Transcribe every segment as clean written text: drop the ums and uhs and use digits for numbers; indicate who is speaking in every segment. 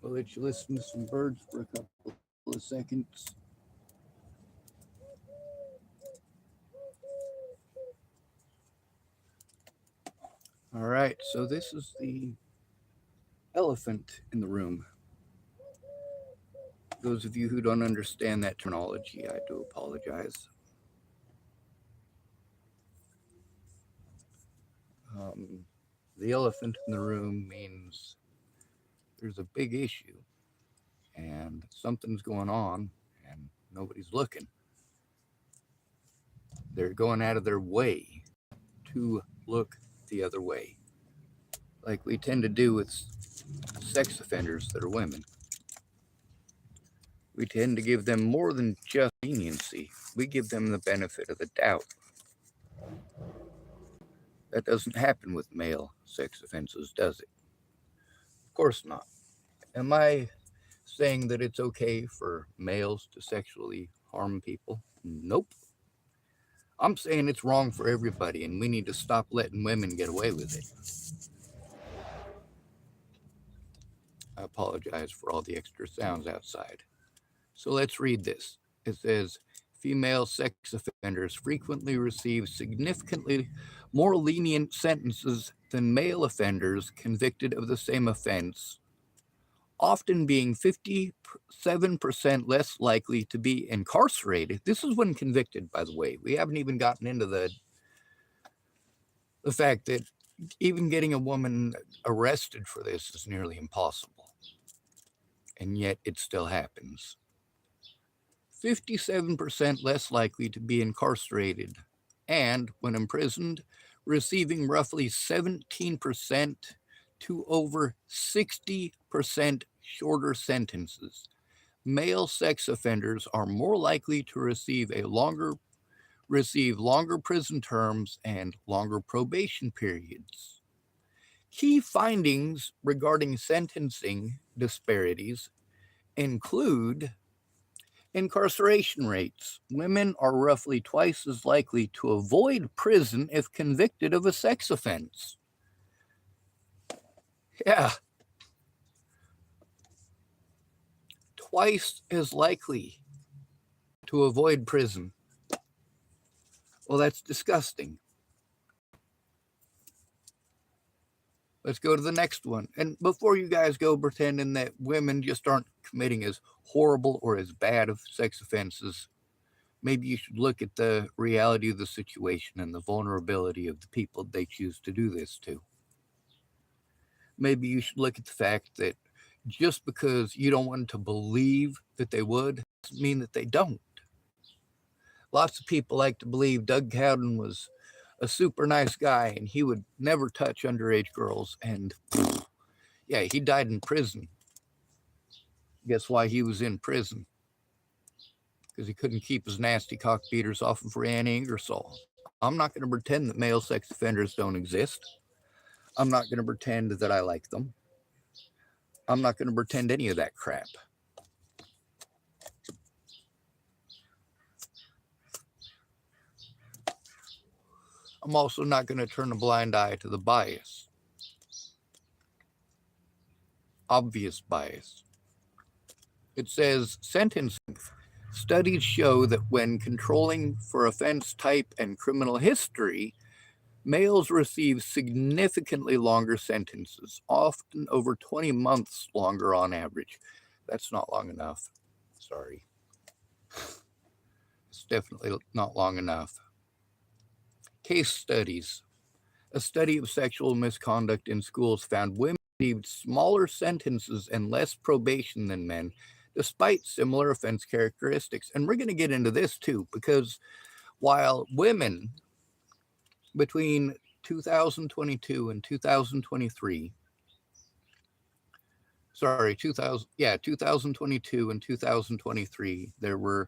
Speaker 1: I'll let you listen to some birds for a couple of seconds. All right, so this is the elephant in the room. Those of you who don't understand that terminology, I do apologize. Um, the elephant in the room means there's a big issue and something's going on and nobody's looking. They're going out of their way to look the other way, like we tend to do with sex offenders that are women. We tend to give them more than just leniency. We give them the benefit of the doubt. That doesn't happen with male sex offenses, does it? Of course not. Am I saying that it's okay for males to sexually harm people? Nope. I'm saying it's wrong for everybody and we need to stop letting women get away with it. I apologize for all the extra sounds outside. So let's read this. It says, female sex offenders frequently receive significantly more lenient sentences than male offenders convicted of the same offense, often being 57% less likely to be incarcerated. This is when convicted, by the way. We haven't even gotten into the fact that even getting a woman arrested for this is nearly impossible. And yet it still happens. 57% less likely to be incarcerated, and when imprisoned, receiving roughly 17% to over 60% shorter sentences. Male sex offenders are more likely to receive longer prison terms and longer probation periods. Key findings regarding sentencing disparities include incarceration rates. Women are roughly twice as likely to avoid prison if convicted of a sex offense. Yeah. Twice as likely to avoid prison. Well, that's disgusting. Let's go to the next one. And before you guys go pretending that women just aren't committing as horrible or as bad of sex offenses, maybe you should look at the reality of the situation and the vulnerability of the people they choose to do this to. Maybe you should look at the fact that just because you don't want to believe that they would doesn't mean that they don't. Lots of people like to believe Doug Cowden was a super nice guy and he would never touch underage girls. And yeah, he died in prison. Guess why he was in prison? Because he couldn't keep his nasty cock beaters off of Ryan Ingersoll. I'm not going to pretend that male sex offenders don't exist. I'm not going to pretend that I like them. I'm not going to pretend any of that crap. I'm also not going to turn a blind eye to the bias. Obvious bias. It says, sentencing. Studies show that when controlling for offense type and criminal history, males receive significantly longer sentences, often over 20 months longer on average. That's not long enough. Sorry. It's definitely not long enough. Case studies. A study of sexual misconduct in schools found women received smaller sentences and less probation than men, despite similar offense characteristics. And we're going to get into this too, because while women between 2022 and 2023, 2022 and 2023, there were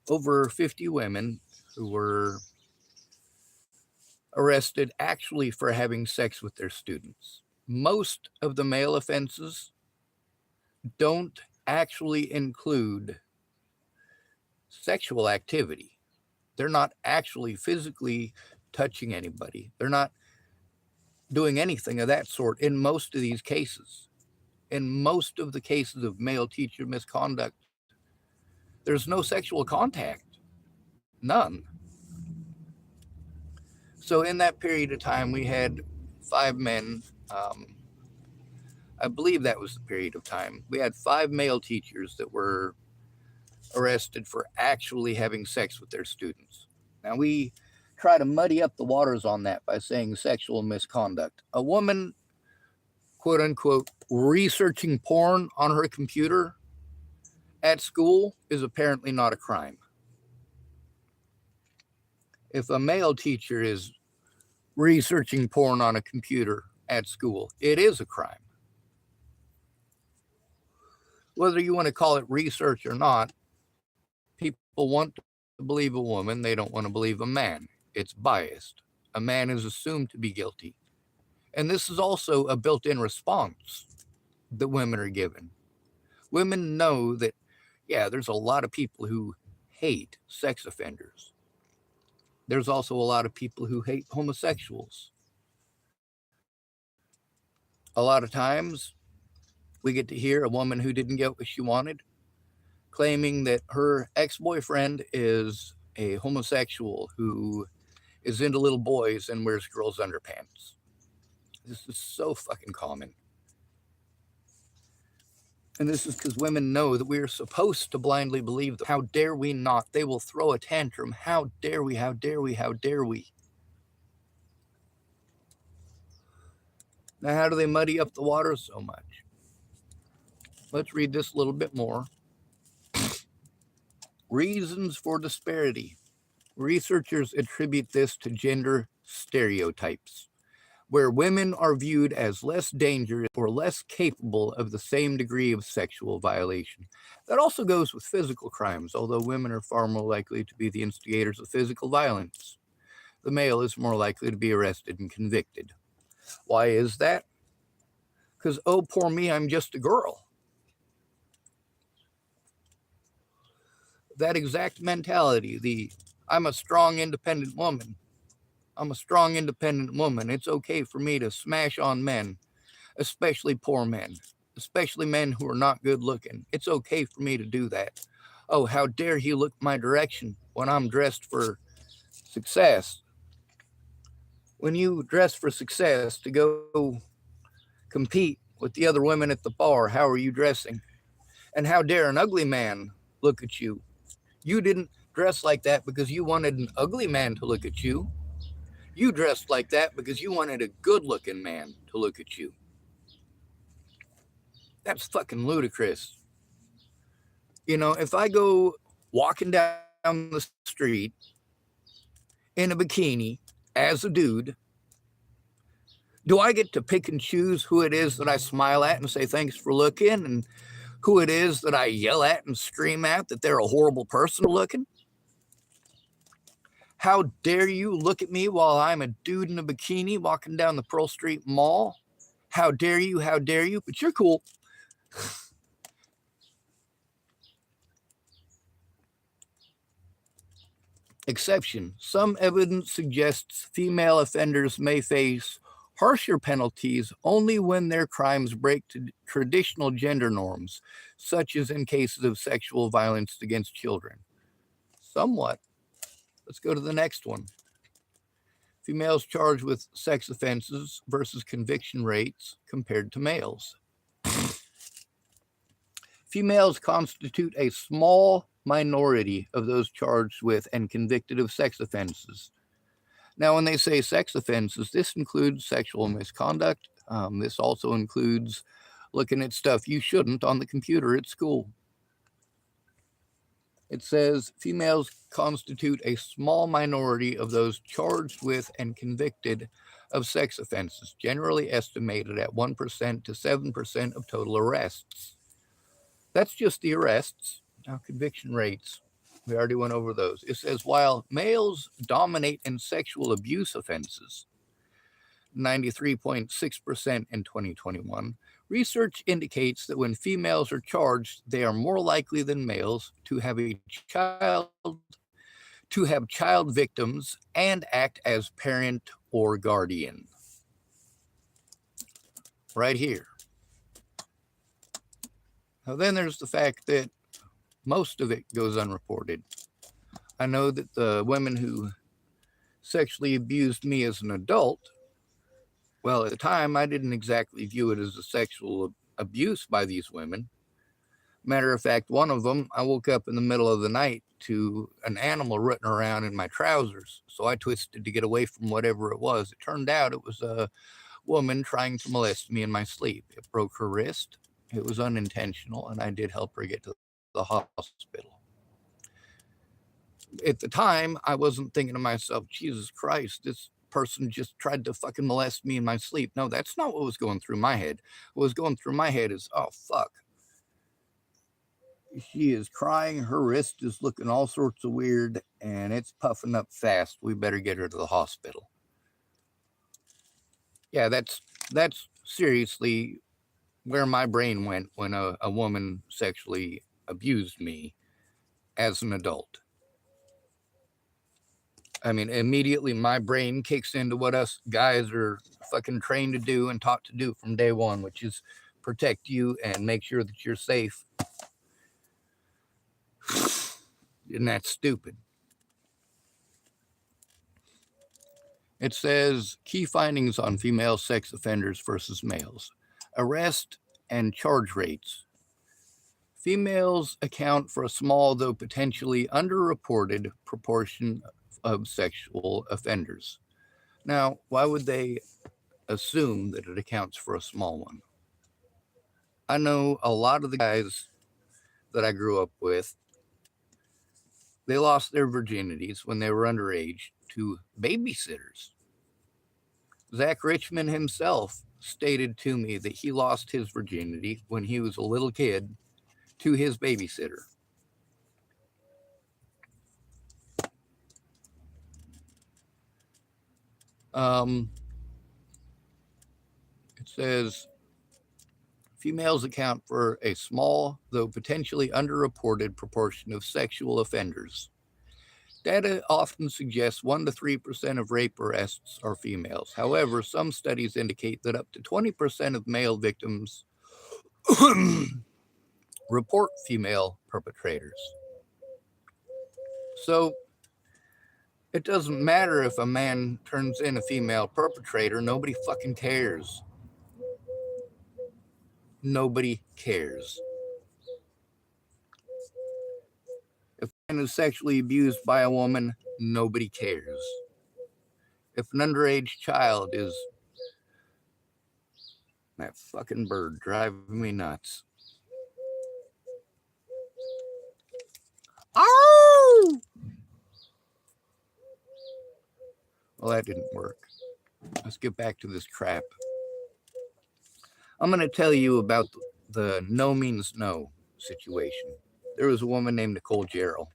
Speaker 1: over 50 women who were arrested actually for having sex with their students. Most of the male offenses don't actually include sexual activity. They're not actually physically touching anybody. They're not doing anything of that sort in most of these cases. in most of the cases of male teacher misconduct, there's no sexual contact, none. So in that period of time, we had 5 men. I believe that was the period of time. We had 5 male teachers that were arrested for actually having sex with their students. Now, we try to muddy up the waters on that by saying sexual misconduct. A woman, quote unquote, researching porn on her computer at school is apparently not a crime. If a male teacher is researching porn on a computer at school, it is a crime. Whether you want to call it research or not, people want to believe a woman, they don't want to believe a man. It's biased. A man is assumed to be guilty. And this is also a built-in response that women are given. Women know that, yeah, there's a lot of people who hate sex offenders. There's also a lot of people who hate homosexuals. A lot of times, we get to hear a woman who didn't get what she wanted claiming that her ex-boyfriend is a homosexual who is into little boys and wears girls' underpants. This is so fucking common. And this is because women know that we are supposed to blindly believe them. How dare we not? They will throw a tantrum. How dare we? How dare we? How dare we? Now, how do they muddy up the water so much? Let's read this a little bit more. Reasons for disparity. Researchers attribute this to gender stereotypes, where women are viewed as less dangerous or less capable of the same degree of sexual violation. That also goes with physical crimes, although women are far more likely to be the instigators of physical violence. The male is more likely to be arrested and convicted. Why is that? Because, oh, poor me, I'm just a girl. That exact mentality, I'm a strong, independent woman. I'm a strong, independent woman. It's okay for me to smash on men, especially poor men, especially men who are not good looking. It's okay for me to do that. Oh, how dare he look my direction when I'm dressed for success? When you dress for success to go compete with the other women at the bar, how are you dressing? And how dare an ugly man look at you? You didn't dress like that because you wanted an ugly man to look at you. You dressed like that because you wanted a good-looking man to look at you. That's fucking ludicrous. You know, if I go walking down the street in a bikini as a dude, do I get to pick and choose who it is that I smile at and say thanks for looking, and who it is that I yell at and scream at that they're a horrible person looking? How dare you look at me while I'm a dude in a bikini walking down the Pearl Street Mall? How dare you? How dare you? But you're cool. Exception. Some evidence suggests female offenders may face harsher penalties only when their crimes break traditional gender norms, such as in cases of sexual violence against children. Somewhat. Let's go to the next one. Females charged with sex offenses versus conviction rates compared to males. Females constitute a small minority of those charged with and convicted of sex offenses. Now, when they say sex offenses, this includes sexual misconduct. This also includes looking at stuff you shouldn't on the computer at school. It says females constitute a small minority of those charged with and convicted of sex offenses, generally estimated at 1% to 7% of total arrests. That's just the arrests. Now, conviction rates, we already went over those. It says while males dominate in sexual abuse offenses, 93.6% in 2021, research indicates that when females are charged, they are more likely than males to have child victims and act as parent or guardian. Right here. Now, then there's the fact that most of it goes unreported. I know that the women who sexually abused me as an adult, well, at the time, I didn't exactly view it as a sexual abuse by these women. Matter of fact, one of them, I woke up in the middle of the night to an animal rooting around in my trousers. So I twisted to get away from whatever it was. It turned out it was a woman trying to molest me in my sleep. It broke her wrist. It was unintentional, and I did help her get to the hospital. At the time, I wasn't thinking to myself, Jesus Christ, this person just tried to fucking molest me in my sleep. No, that's not what was going through my head. What was going through my head is, oh, fuck. She is crying. Her wrist is looking all sorts of weird, and it's puffing up fast. We better get her to the hospital. Yeah, that's seriously where my brain went when a woman sexually abused me as an adult. I mean, immediately my brain kicks into what us guys are fucking trained to do and taught to do from day one, which is protect you and make sure that you're safe. And that's stupid. It says key findings on female sex offenders versus males. Arrest and charge rates. Females account for a small, though potentially underreported, proportion of sexual offenders. Now, why would they assume that it accounts for a small one? I know a lot of the guys that I grew up with, they lost their virginities when they were underage to babysitters. Zach Richmond himself stated to me that he lost his virginity when he was a little kid to his babysitter. It says females account for a small, though potentially underreported proportion of sexual offenders. Data often suggests 1 to 3% of rape arrests are females. However, some studies indicate that up to 20% of male victims report female perpetrators. So it doesn't matter if a man turns in a female perpetrator, nobody fucking cares. Nobody cares. If a man is sexually abused by a woman, nobody cares. If an underage child is... That fucking bird driving me nuts. Oh! Well, that didn't work. Let's get back to this crap. I'm going to tell you about the no means no situation. There was a woman named Nicole Jarrell,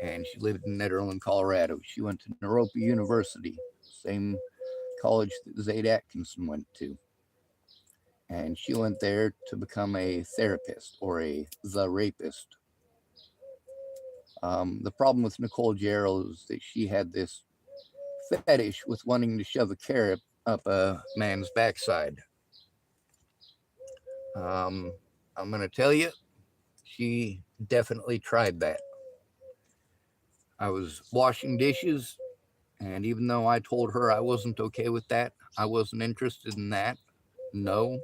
Speaker 1: and she lived in Nederland, Colorado. She went to Naropa University, same college that Zaid Atkinson went to. And she went there to become a therapist or the rapist. The problem with Nicole Jarrell is that she had this fetish with wanting to shove a carrot up a man's backside. I'm going to tell you, she definitely tried that. I was washing dishes, and even though I told her I wasn't okay with that, I wasn't interested in that. No,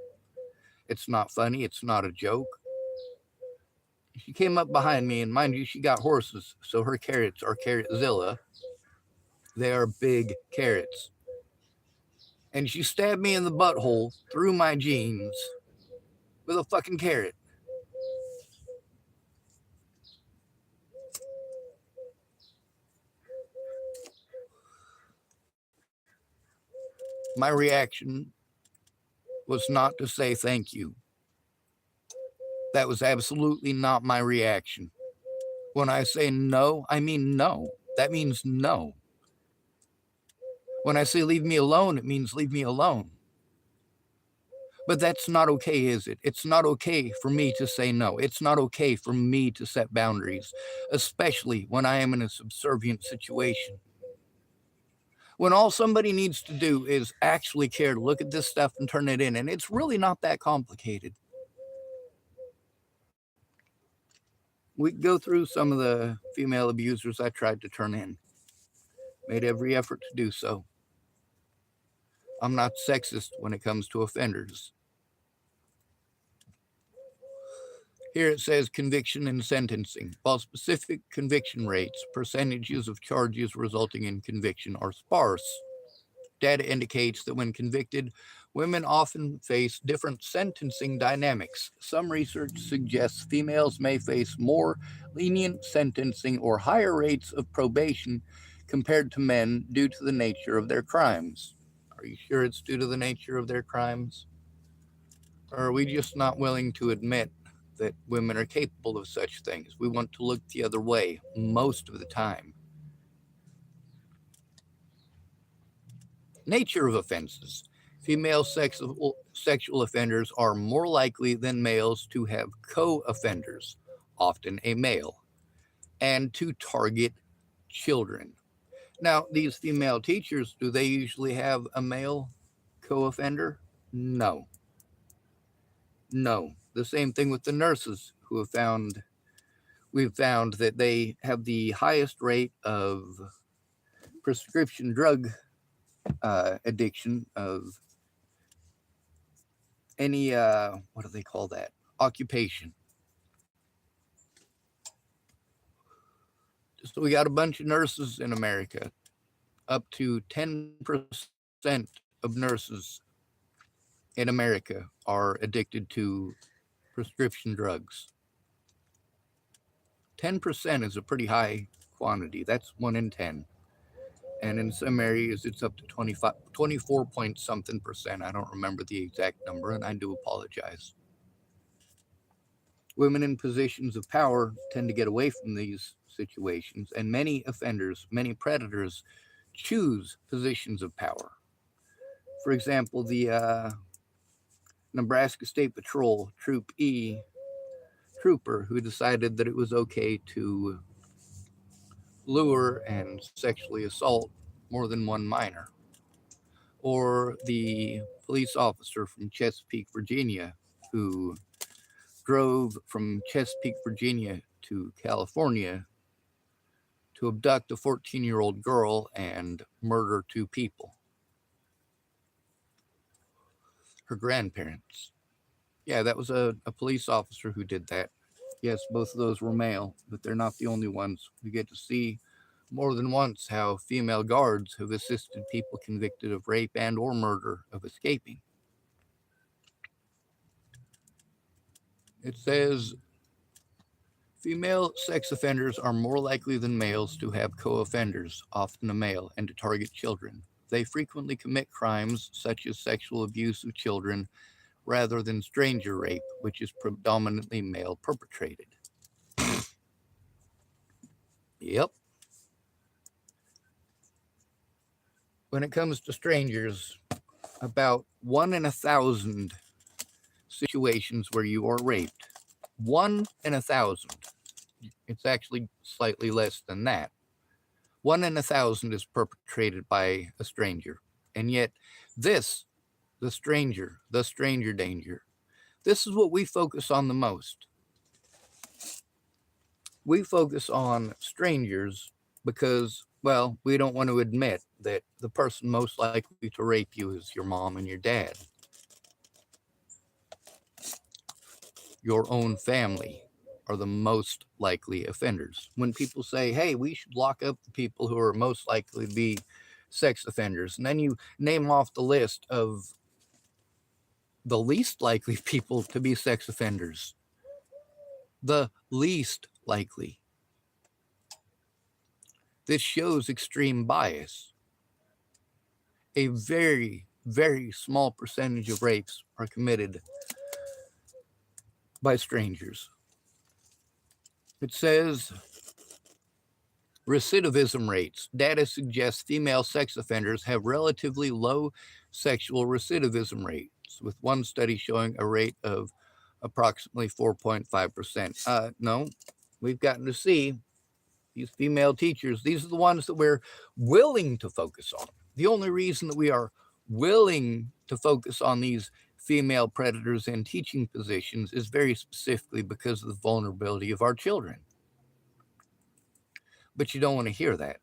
Speaker 1: it's not funny. It's not a joke. She came up behind me, and mind you, she got horses, so her carrots are carrotzilla. They are big carrots. And she stabbed me in the butthole through my jeans with a fucking carrot. My reaction was not to say thank you. That was absolutely not my reaction. When I say no, I mean no. That means no. When I say leave me alone, it means leave me alone. But that's not okay, is it? It's not okay for me to say no. It's not okay for me to set boundaries, especially when I am in a subservient situation. When all somebody needs to do is actually care to look at this stuff and turn it in, and it's really not that complicated. We can go through some of the female abusers I tried to turn in. Made every effort to do so. I'm not sexist when it comes to offenders. Here it says conviction and sentencing. While specific conviction rates, percentages of charges resulting in conviction are sparse, data indicates that when convicted, women often face different sentencing dynamics. Some research suggests females may face more lenient sentencing or higher rates of probation compared to men due to the nature of their crimes. Are you sure it's due to the nature of their crimes? Or are we just not willing to admit that women are capable of such things? We want to look the other way most of the time. Nature of offenses. Female sexual offenders are more likely than males to have co-offenders, often a male, and to target children. Now, these female teachers, do they usually have a male co-offender? No. No. The same thing with the nurses who we've found that they have the highest rate of prescription drug addiction of any what do they call that, occupation. So we got a bunch of nurses in America. Up to 10% of nurses in America are addicted to prescription drugs. 10% is a pretty high quantity. That's 1 in 10. And in some areas, it's up to 24 point something percent. I don't remember the exact number, and I do apologize. Women in positions of power tend to get away from these situations, and many offenders, many predators, choose positions of power. For example, the Nebraska State Patrol Troop E trooper who decided that it was okay to lure and sexually assault more than one minor. Or the police officer from Chesapeake, Virginia, who drove from Chesapeake, Virginia to California to abduct a 14-year-old girl and murder 2 people. Her grandparents. Yeah, that was a police officer who did that. Yes, both of those were male, but they're not the only ones. We get to see more than once how female guards have assisted people convicted of rape and or murder of escaping. It says female sex offenders are more likely than males to have co-offenders, often a male, and to target children. They frequently commit crimes such as sexual abuse of children rather than stranger rape, which is predominantly male perpetrated. Yep. When it comes to strangers, about 1 in 1,000 situations where you are raped, 1 in 1,000. It's actually slightly less than that. 1 in 1,000 is perpetrated by a stranger. And yet this, the stranger danger, this is what we focus on the most. We focus on strangers because, well, we don't want to admit that the person most likely to rape you is your mom and your dad. Your own family are the most likely offenders. When people say, hey, we should lock up the people who are most likely to be sex offenders, and then you name off the list of the least likely people to be sex offenders. The least likely. This shows extreme bias. A very, very small percentage of rapes are committed by strangers. It says recidivism rates. Data suggests female sex offenders have relatively low sexual recidivism rates, with one study showing a rate of approximately 4.5%. No, we've gotten to see these female teachers. These are the ones that we're willing to focus on. The only reason that we are willing to focus on these female predators in teaching positions is very specifically because of the vulnerability of our children. but you don't want to hear that.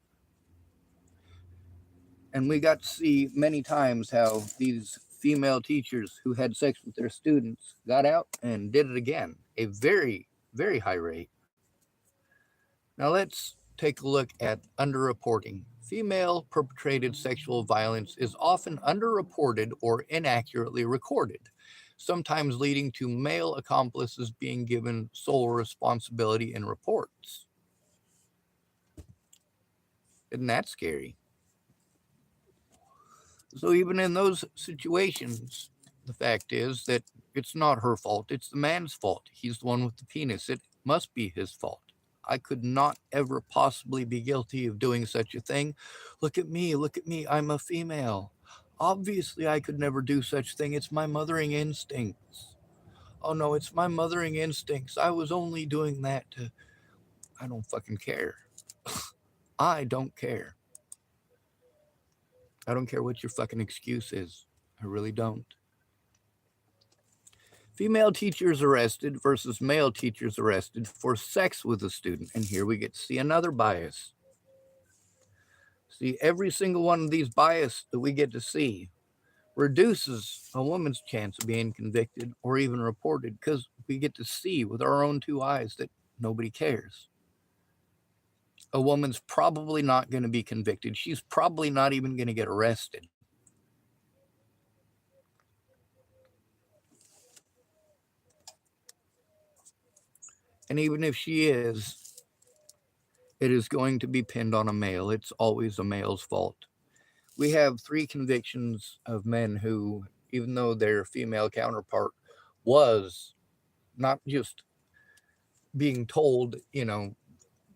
Speaker 1: And we got to see many times how these female teachers who had sex with their students got out and did it again, a very, very high rate. Now let's take a look at underreporting. Female perpetrated sexual violence is often underreported or inaccurately recorded, sometimes leading to male accomplices being given sole responsibility in reports. Isn't that scary? So even in those situations, the fact is that it's not her fault. It's the man's fault. He's the one with the penis. It must be his fault. I could not ever possibly be guilty of doing such a thing. Look at me. Look at me. I'm a female. Obviously, I could never do such thing. It's my mothering instincts. Oh no, it's my mothering instincts. I was only doing that to. I don't fucking care. I don't care. I don't care what your fucking excuse is. I really don't. Female teachers arrested versus male teachers arrested for sex with a student. And here we get to see another bias. See, every single one of these bias that we get to see reduces a woman's chance of being convicted or even reported because we get to see with our own two eyes that nobody cares. A woman's probably not going to be convicted. She's probably not even going to get arrested. And even if she is, it is going to be pinned on a male. It's always a male's fault. We have 3 convictions of men who, even though their female counterpart was not just being told,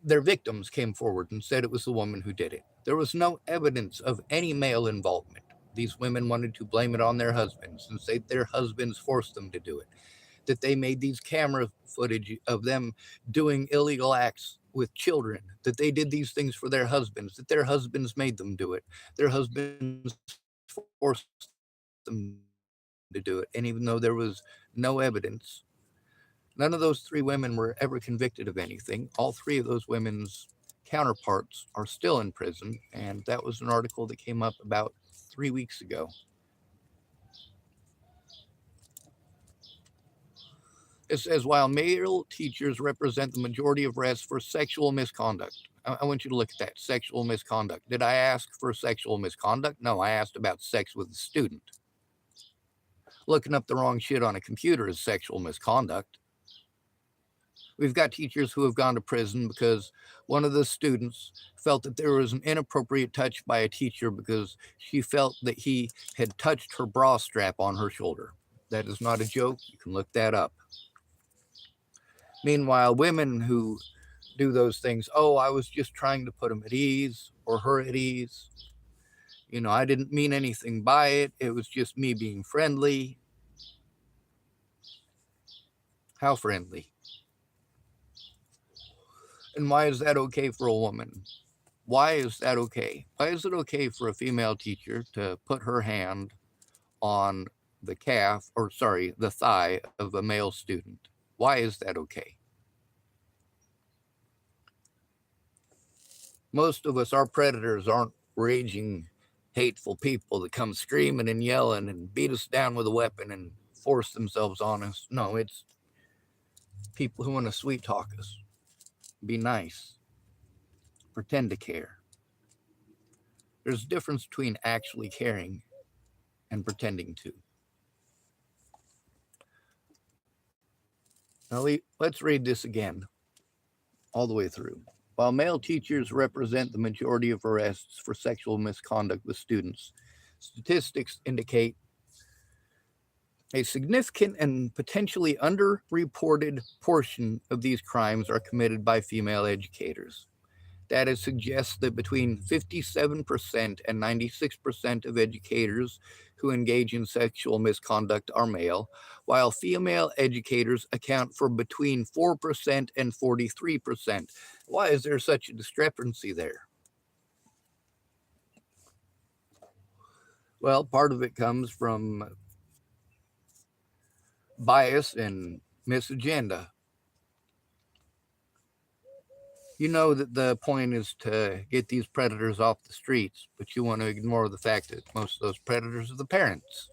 Speaker 1: their victims came forward and said it was the woman who did it. There was no evidence of any male involvement. These women wanted to blame it on their husbands and say their husbands forced them to do it, that they made these camera footage of them doing illegal acts with children, that they did these things for their husbands, that their husbands made them do it, their husbands forced them to do it. And even though there was no evidence, none of those 3 women were ever convicted of anything. All 3 of those women's counterparts are still in prison. And that was an article that came up about 3 weeks ago. It says, while male teachers represent the majority of arrests for sexual misconduct. I want you to look at that, sexual misconduct. Did I ask for sexual misconduct? No, I asked about sex with a student. Looking up the wrong shit on a computer is sexual misconduct. We've got teachers who have gone to prison because one of the students felt that there was an inappropriate touch by a teacher because she felt that he had touched her bra strap on her shoulder. That is not a joke. You can look that up. Meanwhile, women who do those things, oh, I was just trying to put him at ease or her at ease. I didn't mean anything by it. It was just me being friendly. How friendly? And why is that okay for a woman? Why is that okay? Why is it okay for a female teacher to put her hand on the thigh of a male student? Why is that okay? Most of us, our predators, aren't raging, hateful people that come screaming and yelling and beat us down with a weapon and force themselves on us. No, it's people who want to sweet talk us, be nice, pretend to care. There's a difference between actually caring and pretending to. Now, let's read this again, all the way through. While male teachers represent the majority of arrests for sexual misconduct with students, statistics indicate a significant and potentially underreported portion of these crimes are committed by female educators. Data suggests that between 57% and 96% of educators who engage in sexual misconduct are male, while female educators account for between 4% and 43%. Why is there such a discrepancy there? Well, part of it comes from bias and misagenda. You know that the point is to get these predators off the streets, but you want to ignore the fact that most of those predators are the parents.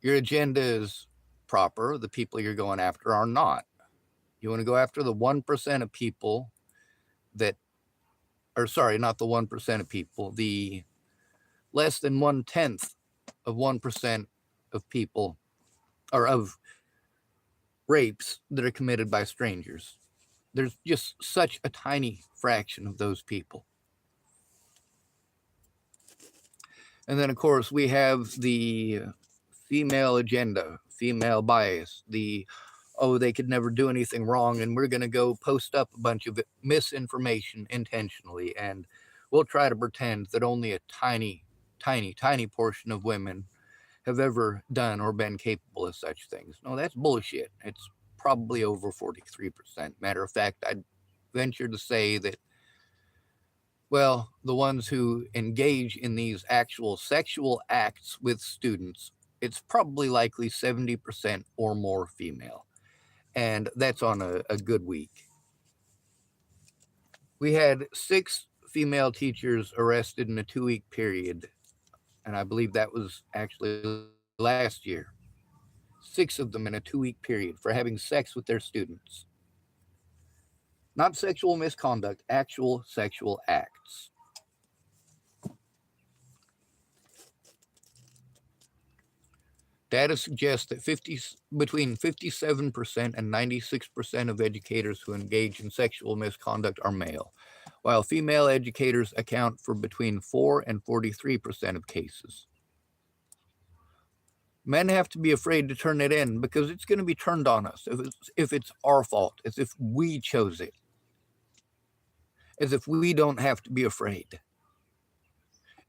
Speaker 1: Your agenda is proper, the people you're going after are not. You want to go after the 1% of people that, or sorry, not the 1% of people, the less than 1/10 of 1% of people, or of rapes that are committed by strangers. There's just such a tiny fraction of those people. And then, of course, we have the female agenda, female bias, the oh, they could never do anything wrong, and we're going to go post up a bunch of misinformation intentionally, and we'll try to pretend that only a tiny, tiny, tiny portion of women have ever done or been capable of such things. No, that's bullshit. It's probably over 43%. Matter of fact, I'd venture to say that, well, the ones who engage in these actual sexual acts with students, it's probably likely 70% or more female. And that's on a good week. We had 6 female teachers arrested in a 2-week period, and I believe that was actually last year. 6 of them in a 2-week period for having sex with their students. Not sexual misconduct, actual sexual acts. Data suggests that between 57% and 96% of educators who engage in sexual misconduct are male, while female educators account for between 4 and 43% of cases. Men have to be afraid to turn it in because it's going to be turned on us if it's our fault, as if we chose it, as if we don't have to be afraid.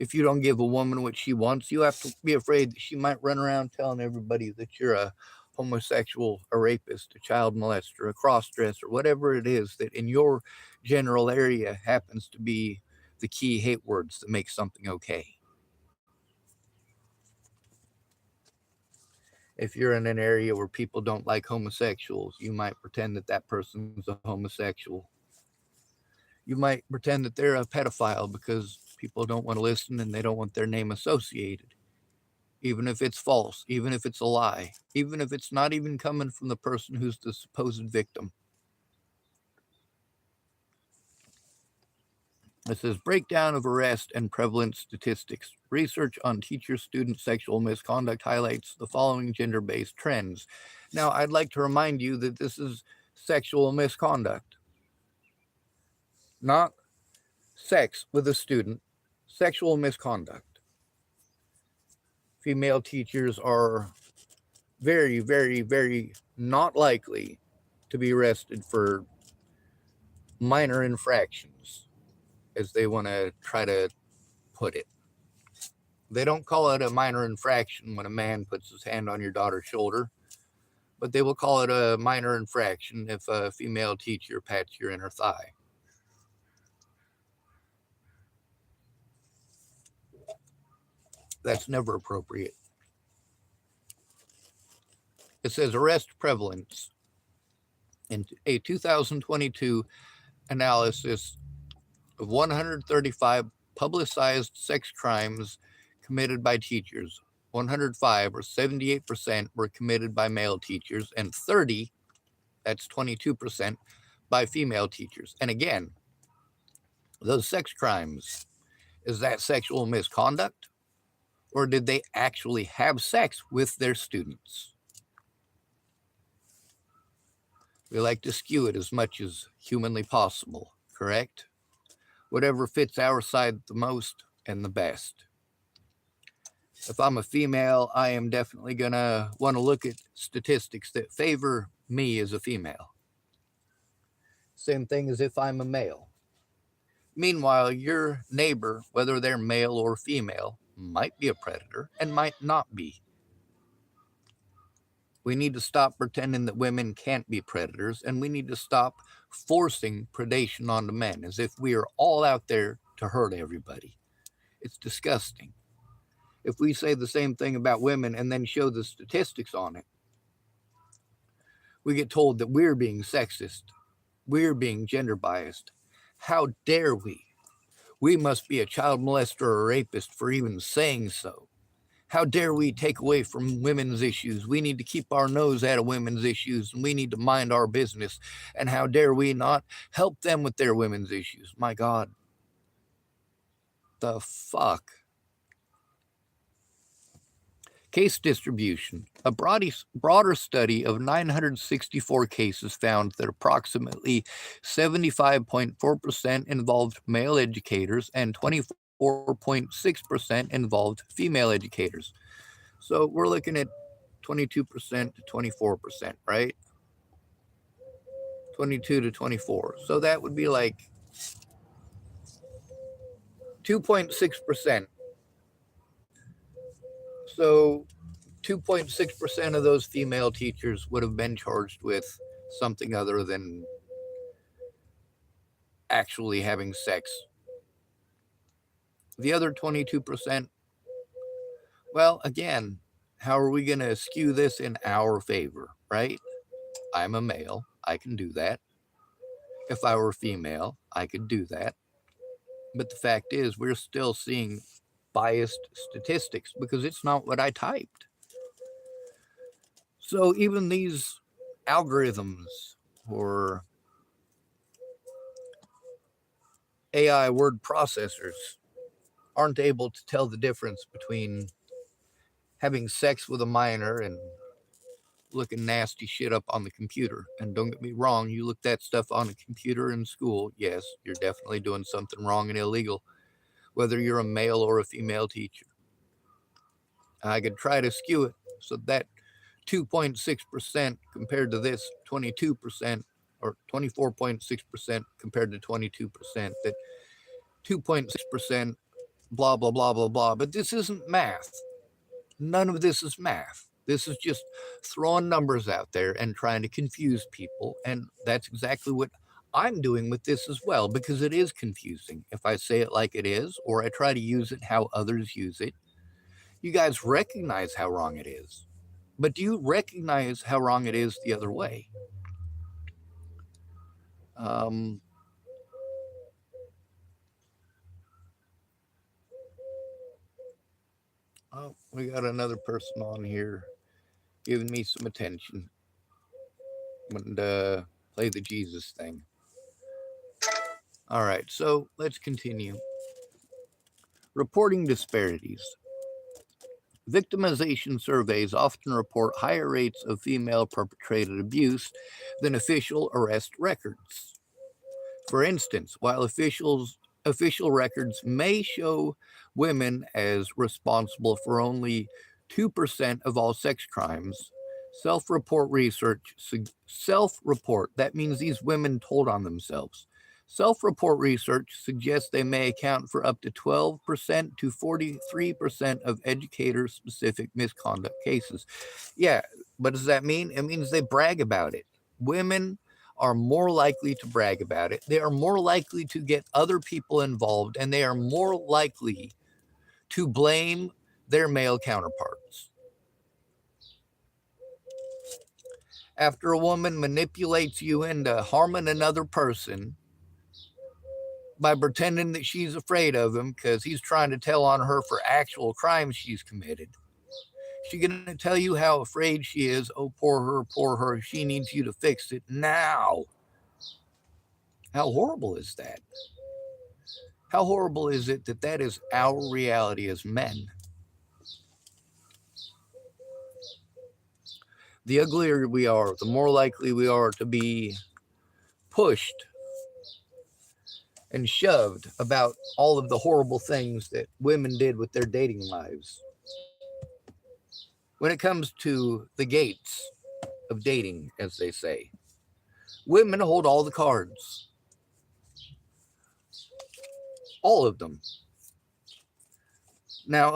Speaker 1: If you don't give a woman what she wants, you have to be afraid that she might run around telling everybody that you're a homosexual, a rapist, a child molester, a cross-dresser, whatever it is that in your general area happens to be the key hate words that make something okay. If you're in an area where people don't like homosexuals, you might pretend that that person's a homosexual. You might pretend that they're a pedophile because people don't want to listen and they don't want their name associated. Even if it's false, even if it's a lie, even if it's not even coming from the person who's the supposed victim. It says breakdown of arrest and prevalence statistics. Research on teacher-student sexual misconduct highlights the following gender-based trends. Now, I'd like to remind you that this is sexual misconduct, not sex with a student, sexual misconduct. Female teachers are very, very, very not likely to be arrested for minor infractions, as they want to try to put it. They don't call it a minor infraction when a man puts his hand on your daughter's shoulder, but they will call it a minor infraction if a female teacher pats your inner thigh. That's never appropriate. It says arrest prevalence. In a 2022 analysis of 135 publicized sex crimes committed by teachers, 105 or 78% were committed by male teachers, and 30, that's 22%, by female teachers. And again, those sex crimes, is that sexual misconduct? Or did they actually have sex with their students? We like to skew it as much as humanly possible, correct? Whatever fits our side the most and the best. If I'm a female, I am definitely going to want to look at statistics that favor me as a female. Same thing as if I'm a male. Meanwhile, your neighbor, whether they're male or female, might be a predator and might not be. We need to stop pretending that women can't be predators, and we need to stop forcing predation onto men as if we are all out there to hurt everybody. It's disgusting. If we say the same thing about women and then show the statistics on it, we get told that we're being sexist. We're being gender biased. How dare we? We must be a child molester or rapist for even saying so. How dare we take away from women's issues? We need to keep our nose out of women's issues and we need to mind our business. And how dare we not help them with their women's issues? My God. The fuck? Case distribution. A broader study of 964 cases found that approximately 75.4% involved male educators and 24.6% involved female educators. So we're looking at 22% to 24%, right? 22 to 24. So that would be like 2.6%. So 2.6% of those female teachers would have been charged with something other than actually having sex. The other 22%, well, again, how are we going to skew this in our favor, right? I'm a male. I can do that. If I were female, I could do that. But the fact is, we're still seeing biased statistics because it's not what I typed. So even these algorithms or AI word processors aren't able to tell the difference between having sex with a minor and looking nasty shit up on the computer. And don't get me wrong, you look that stuff on a computer in school, yes, you're definitely doing something wrong and illegal, whether you're a male or a female teacher. I could try to skew it so that 2.6% compared to this 22% or 24.6% compared to 22%, that 2.6% blah, blah, blah, blah, blah. But this isn't math. None of this is math. This is just throwing numbers out there and trying to confuse people. And that's exactly what I'm doing with this as well, because it is confusing. If I say it like it is, or I try to use it how others use it, you guys recognize how wrong it is. But do you recognize how wrong it is the other way? Oh, we got another person on here giving me some attention. I'm gonna play the Jesus thing. All right, so let's continue. Reporting disparities. Victimization surveys often report higher rates of female perpetrated abuse than official arrest records. For instance, while official records may show women as responsible for only 2% of all sex crimes, self-report, that means these women told on themselves. Self-report research suggests they may account for up to 12% to 43% of educator-specific misconduct cases. Yeah, what does that mean? It means they brag about it. Women are more likely to brag about it. They are more likely to get other people involved, and they are more likely to blame their male counterparts. After a woman manipulates you into harming another person by pretending that she's afraid of him because he's trying to tell on her for actual crimes she's committed, she's going to tell you how afraid she is. Oh, poor her. She needs you to fix it now. How horrible is that? How horrible is it that that is our reality as men? The uglier we are, the more likely we are to be pushed and shoved about all of the horrible things that women did with their dating lives. When it comes to the gates of dating, as they say, women hold all the cards. All of them. Now,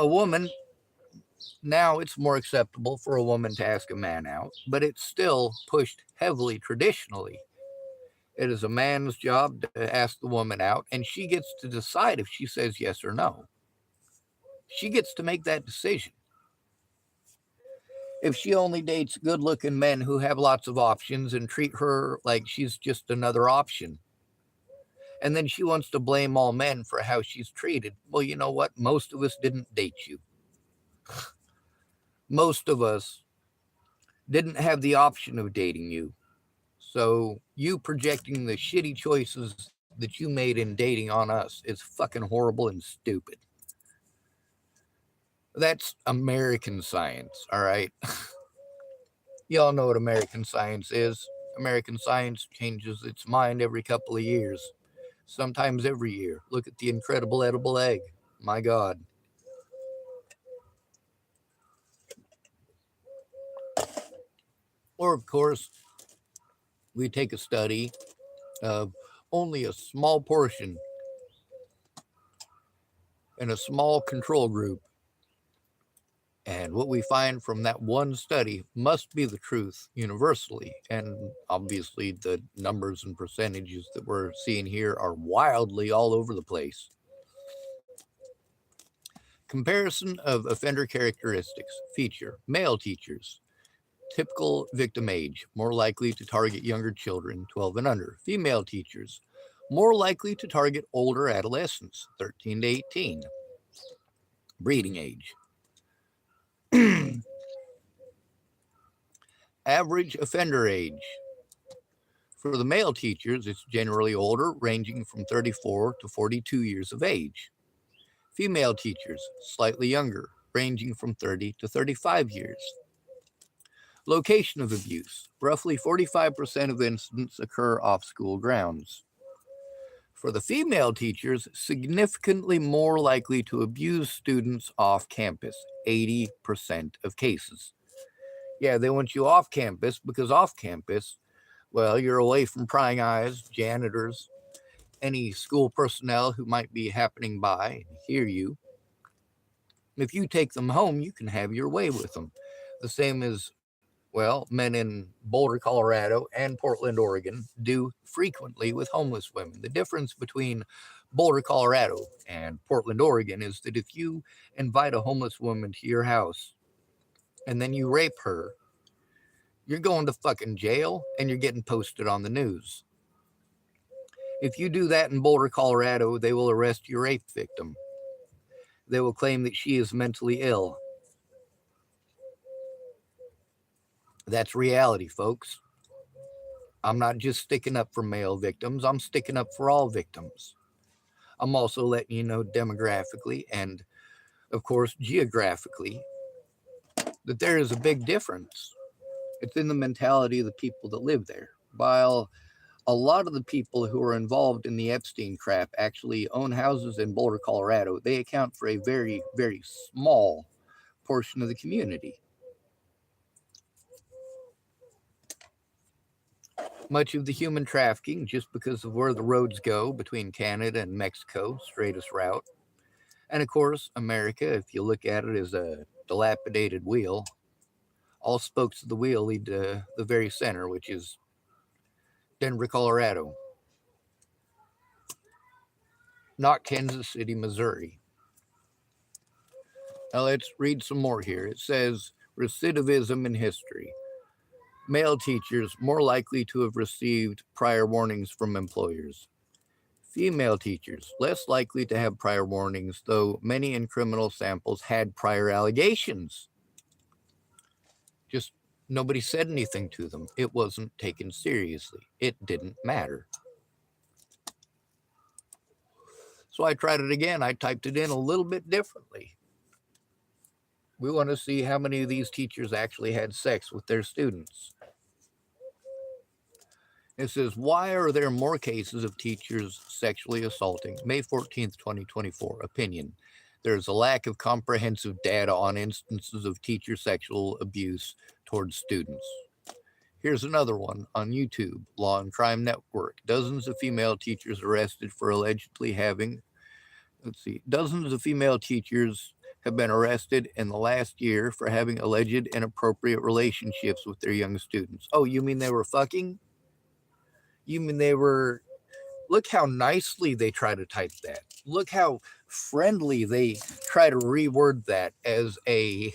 Speaker 1: now it's more acceptable for a woman to ask a man out, but it's still pushed heavily traditionally. It is a man's job to ask the woman out, and she gets to decide if she says yes or no. She gets to make that decision. If she only dates good looking men who have lots of options and treat her like she's just another option, and then she wants to blame all men for how she's treated, well, you know what? Most of us didn't date you. Most of us didn't have the option of dating you. So you projecting the shitty choices that you made in dating on us is fucking horrible and stupid. That's American science, all right? Y'all know what American science is. American science changes its mind every couple of years, sometimes every year. Look at the incredible edible egg. My God. Or, of course, we take a study of only a small portion in a small control group. And what we find from that one study must be the truth universally. And obviously, the numbers and percentages that we're seeing here are wildly all over the place. Comparison of offender characteristics. Feature: male teachers. Typical victim age, more likely to target younger children, 12 and under. Female teachers, more likely to target older adolescents, 13 to 18. Breeding age. Average offender age. For the male teachers, it's generally older, ranging from 34 to 42 years of age. Female teachers, slightly younger, ranging from 30 to 35 years. Location of abuse. Roughly 45% of incidents occur off school grounds. For the female teachers, significantly more likely to abuse students off campus, 80% of cases. Yeah, they want you off campus because off campus, well, you're away from prying eyes, janitors, any school personnel who might be happening by and hear you. If you take them home, you can have your way with them. The same as, well, men in Boulder, Colorado and Portland, Oregon do frequently with homeless women. The difference between Boulder, Colorado and Portland, Oregon is that if you invite a homeless woman to your house and then you rape her, you're going to fucking jail and you're getting posted on the news. If you do that in Boulder, Colorado, they will arrest your rape victim. They will claim that she is mentally ill. That's reality, folks. I'm not just sticking up for male victims, I'm sticking up for all victims. I'm also letting you know demographically and, of course, geographically that there is a big difference. It's in the mentality of the people that live there. While a lot of the people who are involved in the Epstein crap actually own houses in Boulder, Colorado, they account for a very, very small portion of the community. Much of the human trafficking, just because of where the roads go between Canada and Mexico, straightest route. And of course, America, if you look at it as a dilapidated wheel, all spokes of the wheel lead to the very center, which is Denver, Colorado, not Kansas City, Missouri. Now let's read some more here. It says recidivism in history. Male teachers more likely to have received prior warnings from employers. Female teachers less likely to have prior warnings, though many in criminal samples had prior allegations. Just nobody said anything to them. It wasn't taken seriously. It didn't matter. So I tried it again. I typed it in a little bit differently. We want to see how many of these teachers actually had sex with their students. It says, why are there more cases of teachers sexually assaulting? May 14th, 2024. Opinion. There's a lack of comprehensive data on instances of teacher sexual abuse towards students. Here's another one on YouTube, Law and Crime Network. Dozens of female teachers arrested for allegedly having, dozens of female teachers have been arrested in the last year for having alleged inappropriate relationships with their young students. Oh, you mean they were fucking? You mean they were? Look how nicely they try to type that. Look how friendly they try to reword that as a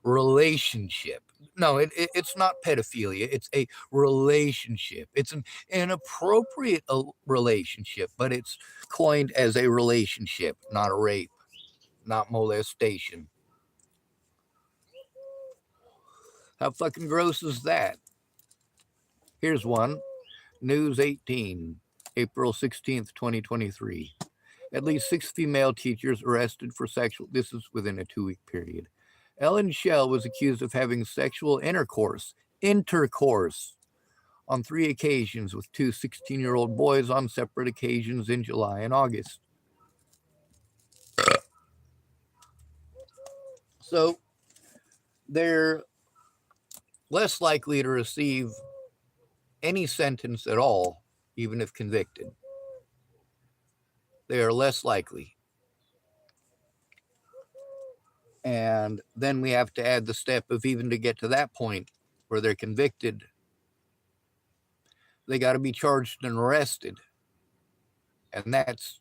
Speaker 1: relationship. No, it's not pedophilia. It's a relationship. It's an inappropriate relationship, but it's coined as a relationship, not a rape, not molestation. How fucking gross is that? Here's one. News 18, April 16th, 2023. At least 6 female teachers arrested for sexual, this is within a 2-week period. Ellen Shell was accused of having sexual intercourse on 3 occasions with 2 16-year-old boys on separate occasions in July and August. So they're less likely to receive any sentence at all, even if convicted. They are less likely. And then we have to add the step of even to get to that point where they're convicted, they got to be charged and arrested. And that's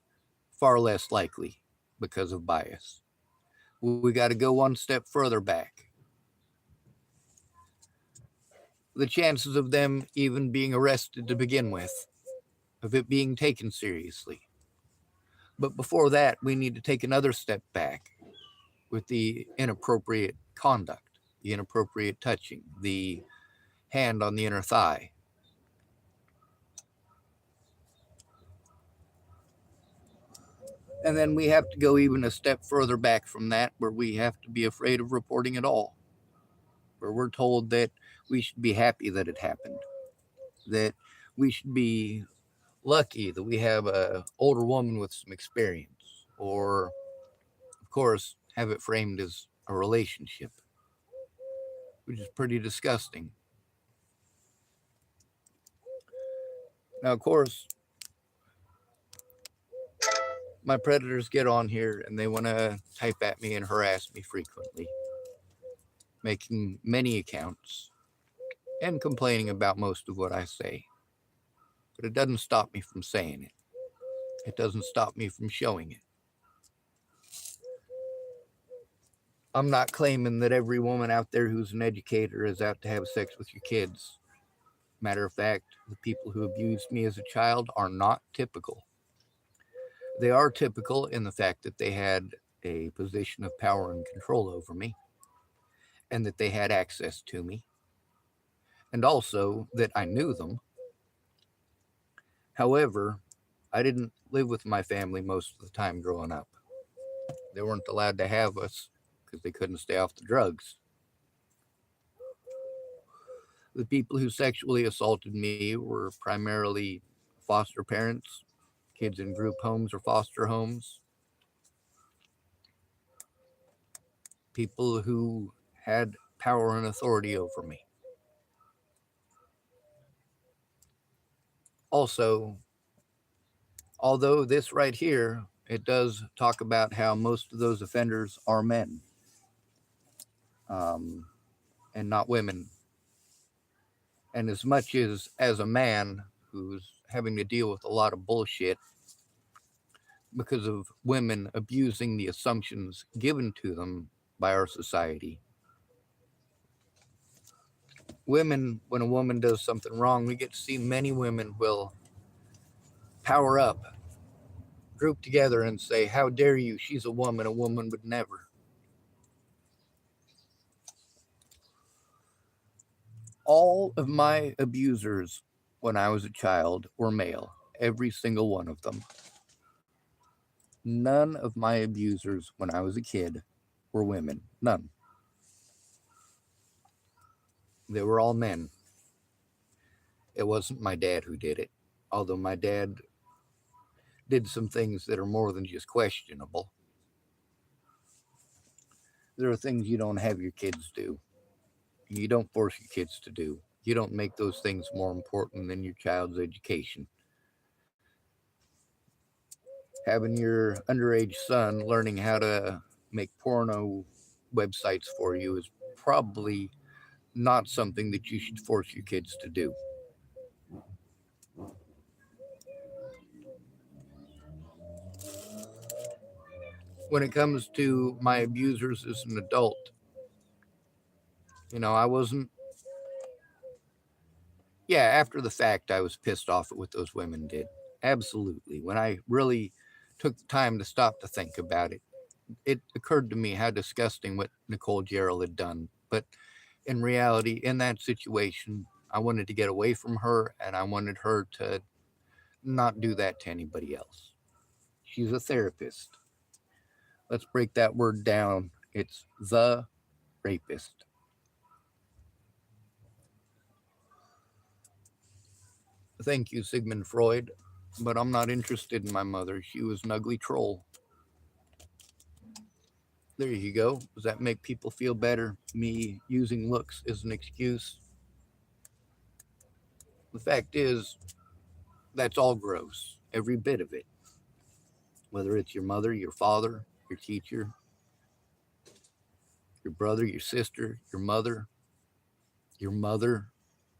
Speaker 1: far less likely because of bias. We got to go one step further back. The chances of them even being arrested to begin with, of it being taken seriously. But before that, we need to take another step back with the inappropriate conduct, the inappropriate touching, the hand on the inner thigh. And then we have to go even a step further back from that, where we have to be afraid of reporting at all, where we're told that we should be happy that it happened, that we should be lucky that we have an older woman with some experience, or, of course, have it framed as a relationship, which is pretty disgusting. Now, of course, my predators get on here and they want to type at me and harass me frequently, making many accounts and complaining about most of what I say. But it doesn't stop me from saying it. It doesn't stop me from showing it. I'm not claiming that every woman out there who's an educator is out to have sex with your kids. Matter of fact, the people who abused me as a child are not typical. They are typical in the fact that they had a position of power and control over me, and that they had access to me, and also that I knew them. However, I didn't live with my family most of the time growing up. They weren't allowed to have us because they couldn't stay off the drugs. The people who sexually assaulted me were primarily foster parents, kids in group homes or foster homes, people who had power and authority over me. Also, although this right here, it does talk about how most of those offenders are men, and not women. And as much as a man who's having to deal with a lot of bullshit because of women abusing the assumptions given to them by our society. Women, when a woman does something wrong, we get to see many women will power up, group together and say, how dare you, she's a woman would never. All of my abusers when I was a child were male, every single one of them. None of my abusers when I was a kid were women, none. They were all men. It wasn't my dad who did it, although my dad did some things that are more than just questionable. There are things you don't have your kids do. You don't force your kids to do. You don't make those things more important than your child's education. Having your underage son learning how to make porno websites for you is probably not something that you should force your kids to do. When it comes to my abusers as an adult, I wasn't, yeah, after the fact, I was pissed off at what those women did. Absolutely. When I really took the time to stop to think about it, it occurred to me how disgusting what Nicole Jarrell had done. But in reality, in that situation, I wanted to get away from her and I wanted her to not do that to anybody else. She's a therapist. Let's break that word down. It's the rapist. Thank you, Sigmund Freud, but I'm not interested in my mother. She was an ugly troll. There you go. Does that make people feel better? Me using looks as an excuse? The fact is, that's all gross. Every bit of it. Whether it's your mother, your father, your teacher, your brother, your sister, your mother, your mother.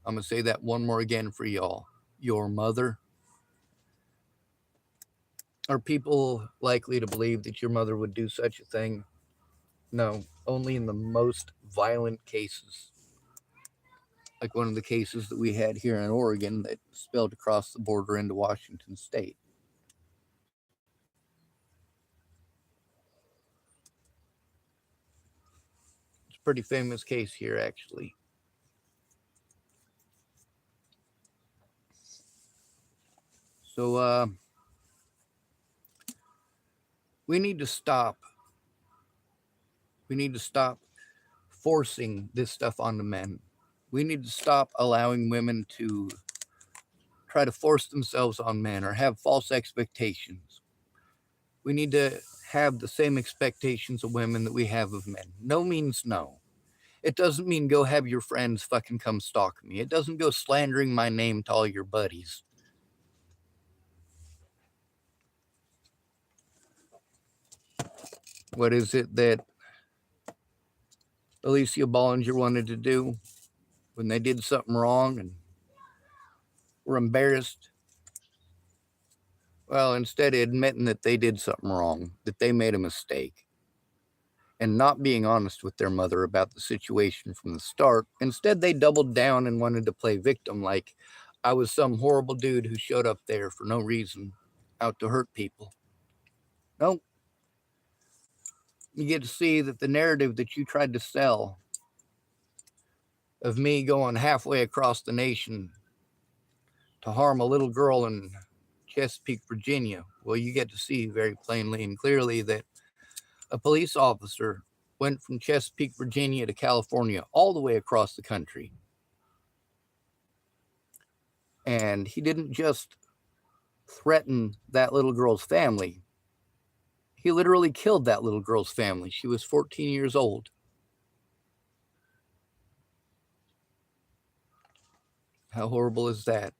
Speaker 1: I'm going to say that one more again for y'all. Your mother. Are people likely to believe that your mother would do such a thing? No, only in the most violent cases. Like one of the cases that we had here in Oregon that spilled across the border into Washington state. It's a pretty famous case here, actually. So, we need to stop. We need to stop forcing this stuff onto men. We need to stop allowing women to try to force themselves on men or have false expectations. We need to have the same expectations of women that we have of men. No means no. It doesn't mean go have your friends fucking come stalk me. It doesn't go slandering my name to all your buddies. What is it that Alicia Bollinger wanted to do when they did something wrong and were embarrassed? Well, instead of admitting that they did something wrong, that they made a mistake, and not being honest with their mother about the situation from the start, instead they doubled down and wanted to play victim like I was some horrible dude who showed up there for no reason, out to hurt people. No, you get to see that the narrative that you tried to sell of me going halfway across the nation to harm a little girl in Chesapeake, Virginia, well, you get to see very plainly and clearly that a police officer went from Chesapeake, Virginia to California, all the way across the country. And he didn't just threaten that little girl's family, he literally killed that little girl's family. She was 14 years old. How horrible is that?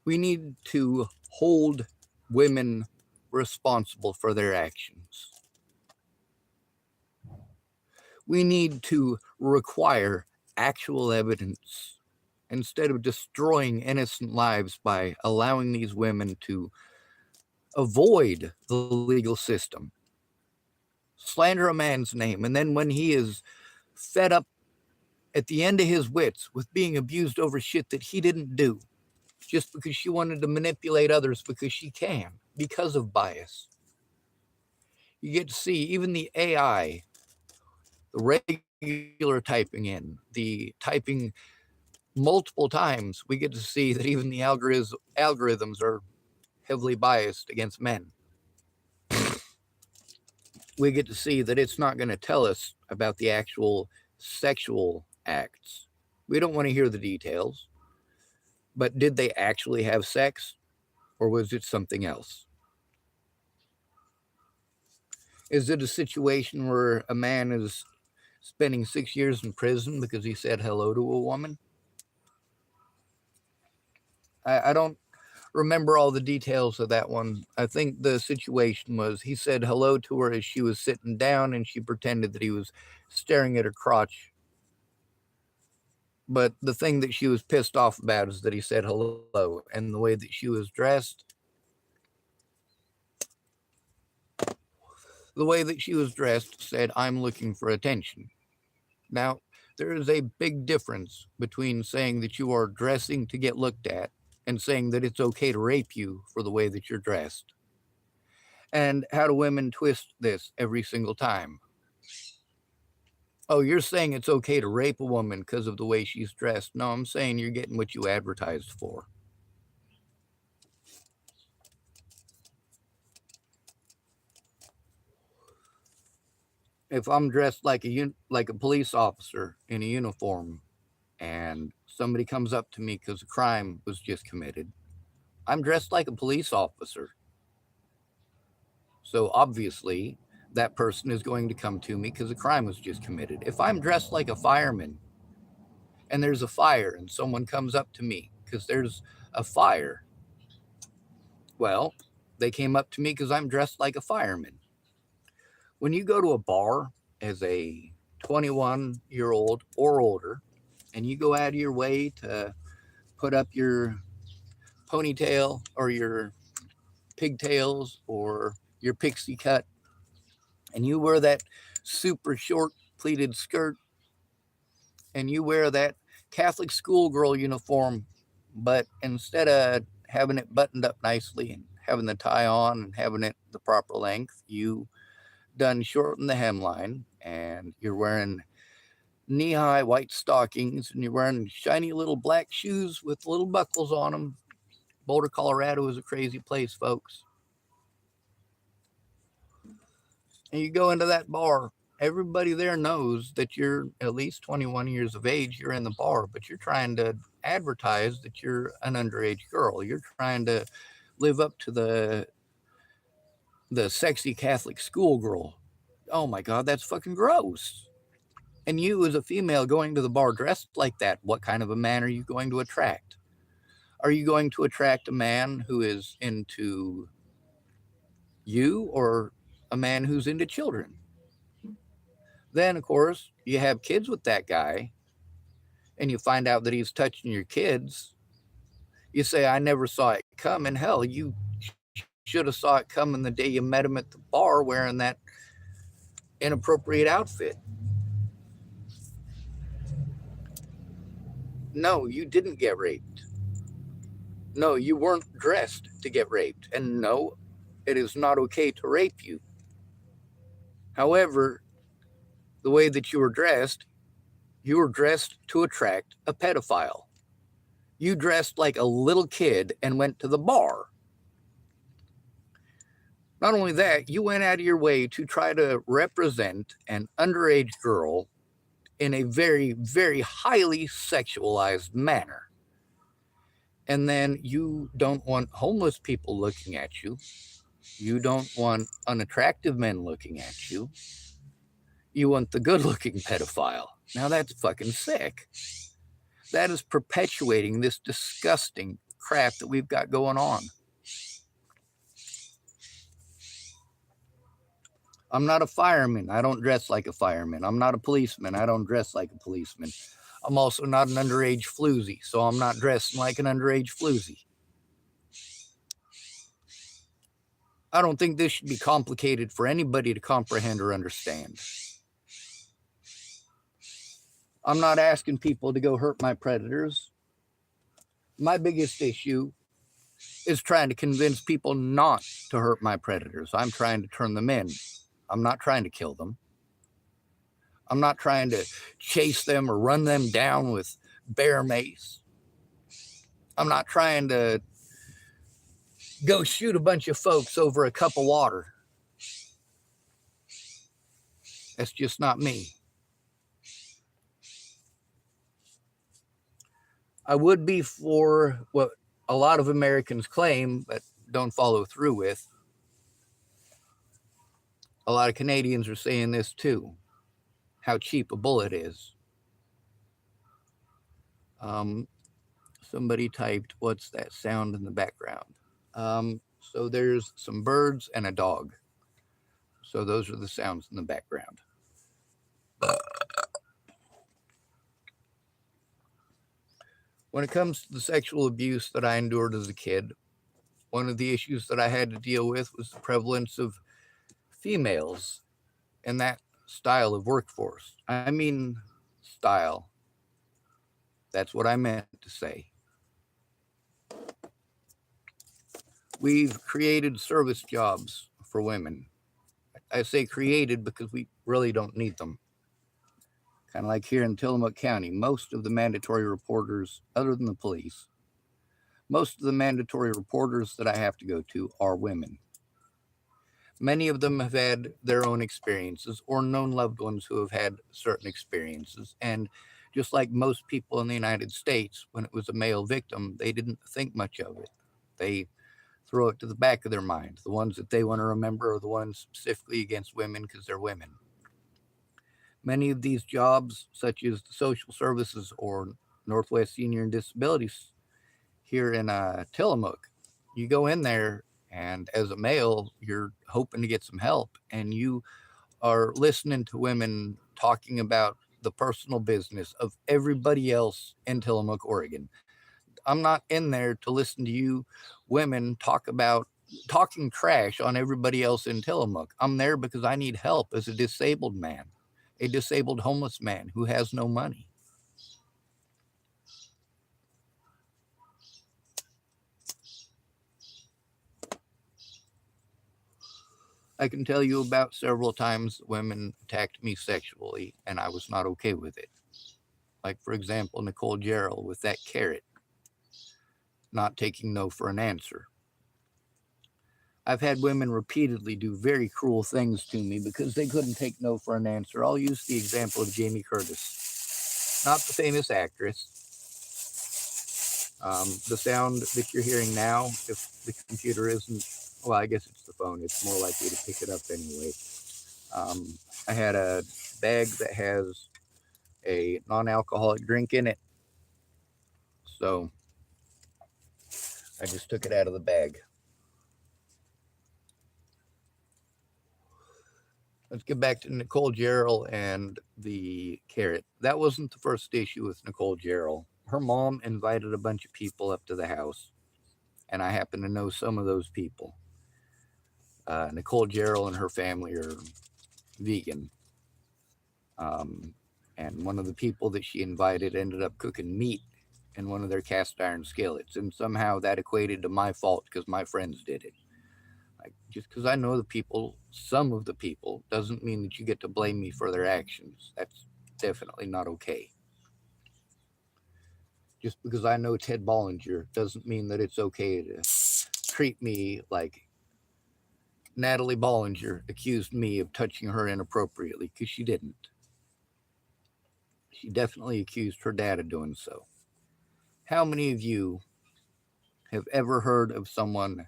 Speaker 1: We need to hold women responsible for their actions. We need to require actual evidence instead of destroying innocent lives by allowing these women to avoid the legal system. Slander a man's name, and then when he is fed up at the end of his wits with being abused over shit that he didn't do, just because she wanted to manipulate others because she can, because of bias. You get to see even the AI, the regular typing in, the typing multiple times, we get to see that even the algorithms are heavily biased against men. We get to see that it's not going to tell us about the actual sexual acts. We don't want to hear the details. But did they actually have sex or was it something else? Is it a situation where a man is spending 6 years in prison because he said hello to a woman? I don't remember all the details of that one. I think the situation was he said hello to her as she was sitting down and she pretended that he was staring at her crotch. But the thing that she was pissed off about is that he said hello and the way that she was dressed. The way that she was dressed said, I'm looking for attention. Now, there is a big difference between saying that you are dressing to get looked at and saying that it's okay to rape you for the way that you're dressed. And how do women twist this every single time? Oh, you're saying it's okay to rape a woman because of the way she's dressed. No, I'm saying you're getting what you advertised for. If I'm dressed like a police officer in a uniform and somebody comes up to me because a crime was just committed, I'm dressed like a police officer. So obviously, that person is going to come to me because a crime was just committed. If I'm dressed like a fireman and there's a fire and someone comes up to me because there's a fire, well, they came up to me because I'm dressed like a fireman. When you go to a bar as a 21-year-old or older, and you go out of your way to put up your ponytail or your pigtails or your pixie cut, and you wear that super short pleated skirt, and you wear that Catholic schoolgirl uniform, but instead of having it buttoned up nicely and having the tie on and having it the proper length, you done shorten the hemline and you're wearing knee-high white stockings and you're wearing shiny little black shoes with little buckles on them. Boulder, Colorado is a crazy place, folks. And you go into that bar, everybody there knows that you're at least 21 years of age. You're in the bar, but you're trying to advertise that you're an underage girl. You're trying to live up to the sexy Catholic schoolgirl. Oh my God, that's fucking gross. And you, as a female going to the bar dressed like that, what kind of a man are you going to attract? Are you going to attract a man who is into you or a man who's into children? Then, of course, you have kids with that guy and you find out that he's touching your kids. You say, I never saw it coming. Hell, you should have saw it coming the day you met him at the bar wearing that inappropriate outfit. No, you didn't get raped. No, you weren't dressed to get raped. And no, it is not okay to rape you. However, the way that you were dressed to attract a pedophile. You dressed like a little kid and went to the bar. Not only that, you went out of your way to try to represent an underage girl in a very, very highly sexualized manner. And then you don't want homeless people looking at you. You don't want unattractive men looking at you. You want the good-looking pedophile. Now that's fucking sick. That is perpetuating this disgusting crap that we've got going on. I'm not a fireman. I don't dress like a fireman. I'm not a policeman. I don't dress like a policeman. I'm also not an underage floozy, so I'm not dressing like an underage floozy. I don't think this should be complicated for anybody to comprehend or understand. I'm not asking people to go hurt my predators. My biggest issue is trying to convince people not to hurt my predators. I'm trying to turn them in. I'm not trying to kill them. I'm not trying to chase them or run them down with bear mace. I'm not trying to go shoot a bunch of folks over a cup of water. That's just not me. I would be for what a lot of Americans claim, but don't follow through with. A lot of Canadians are saying this too, how cheap a bullet is. Somebody typed, what's that sound in the background? So there's some birds and a dog. So those are the sounds in the background. When it comes to the sexual abuse that I endured as a kid, one of the issues that I had to deal with was the prevalence of females in that style of workforce. I mean, style. That's what I meant to say. We've created service jobs for women. I say created because we really don't need them. Kind of like here in Tillamook County, most of the mandatory reporters, other than the police, most of the mandatory reporters that I have to go to are women. Many of them have had their own experiences or known loved ones who have had certain experiences. And just like most people in the United States, when it was a male victim, they didn't think much of it. They throw it to the back of their mind. The ones that they want to remember are the ones specifically against women because they're women. Many of these jobs, such as the social services or Northwest Senior and Disabilities here in Tillamook, you go in there and as a male, you're hoping to get some help and you are listening to women talking about the personal business of everybody else in Tillamook, Oregon. I'm not in there to listen to you women talking trash on everybody else in Tillamook. I'm there because I need help as a disabled man, a disabled homeless man who has no money. I can tell you about several times women attacked me sexually and I was not okay with it. Like, for example, Nicole Gerald with that carrot, not taking no for an answer. I've had women repeatedly do very cruel things to me because they couldn't take no for an answer. I'll use the example of Jamie Curtis, not the famous actress. The sound that you're hearing now, if the computer isn't, well, I guess it's the phone. It's more likely to pick it up anyway. I had a bag that has a non-alcoholic drink in it. So I just took it out of the bag. Let's get back to Nicole Gerald and the carrot. That wasn't the first issue with Nicole Gerald. Her mom invited a bunch of people up to the house, and I happen to know some of those people. Nicole Gerald and her family are vegan. And one of the people that she invited ended up cooking meat in one of their cast iron skillets. And somehow that equated to my fault because my friends did it. Like, just because I know the people, some of the people, doesn't mean that you get to blame me for their actions. That's definitely not okay. Just because I know Ted Bollinger doesn't mean that it's okay to treat me like Natalie Bollinger accused me of touching her inappropriately, because she didn't. She definitely accused her dad of doing so. How many of you have ever heard of someone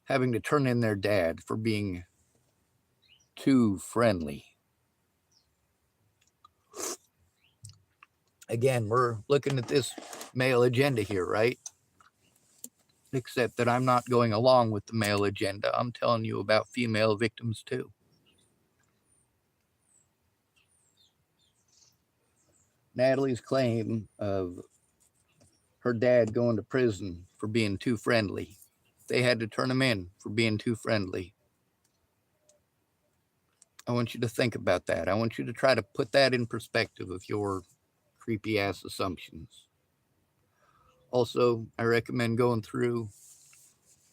Speaker 1: having to turn in their dad for being too friendly? Again, we're looking at this male agenda here, right? Except that I'm not going along with the male agenda. I'm telling you about female victims too. Natalie's claim of her dad going to prison for being too friendly. They had to turn him in for being too friendly. I want you to think about that. I want you to try to put that in perspective of your creepy ass assumptions. Also, I recommend going through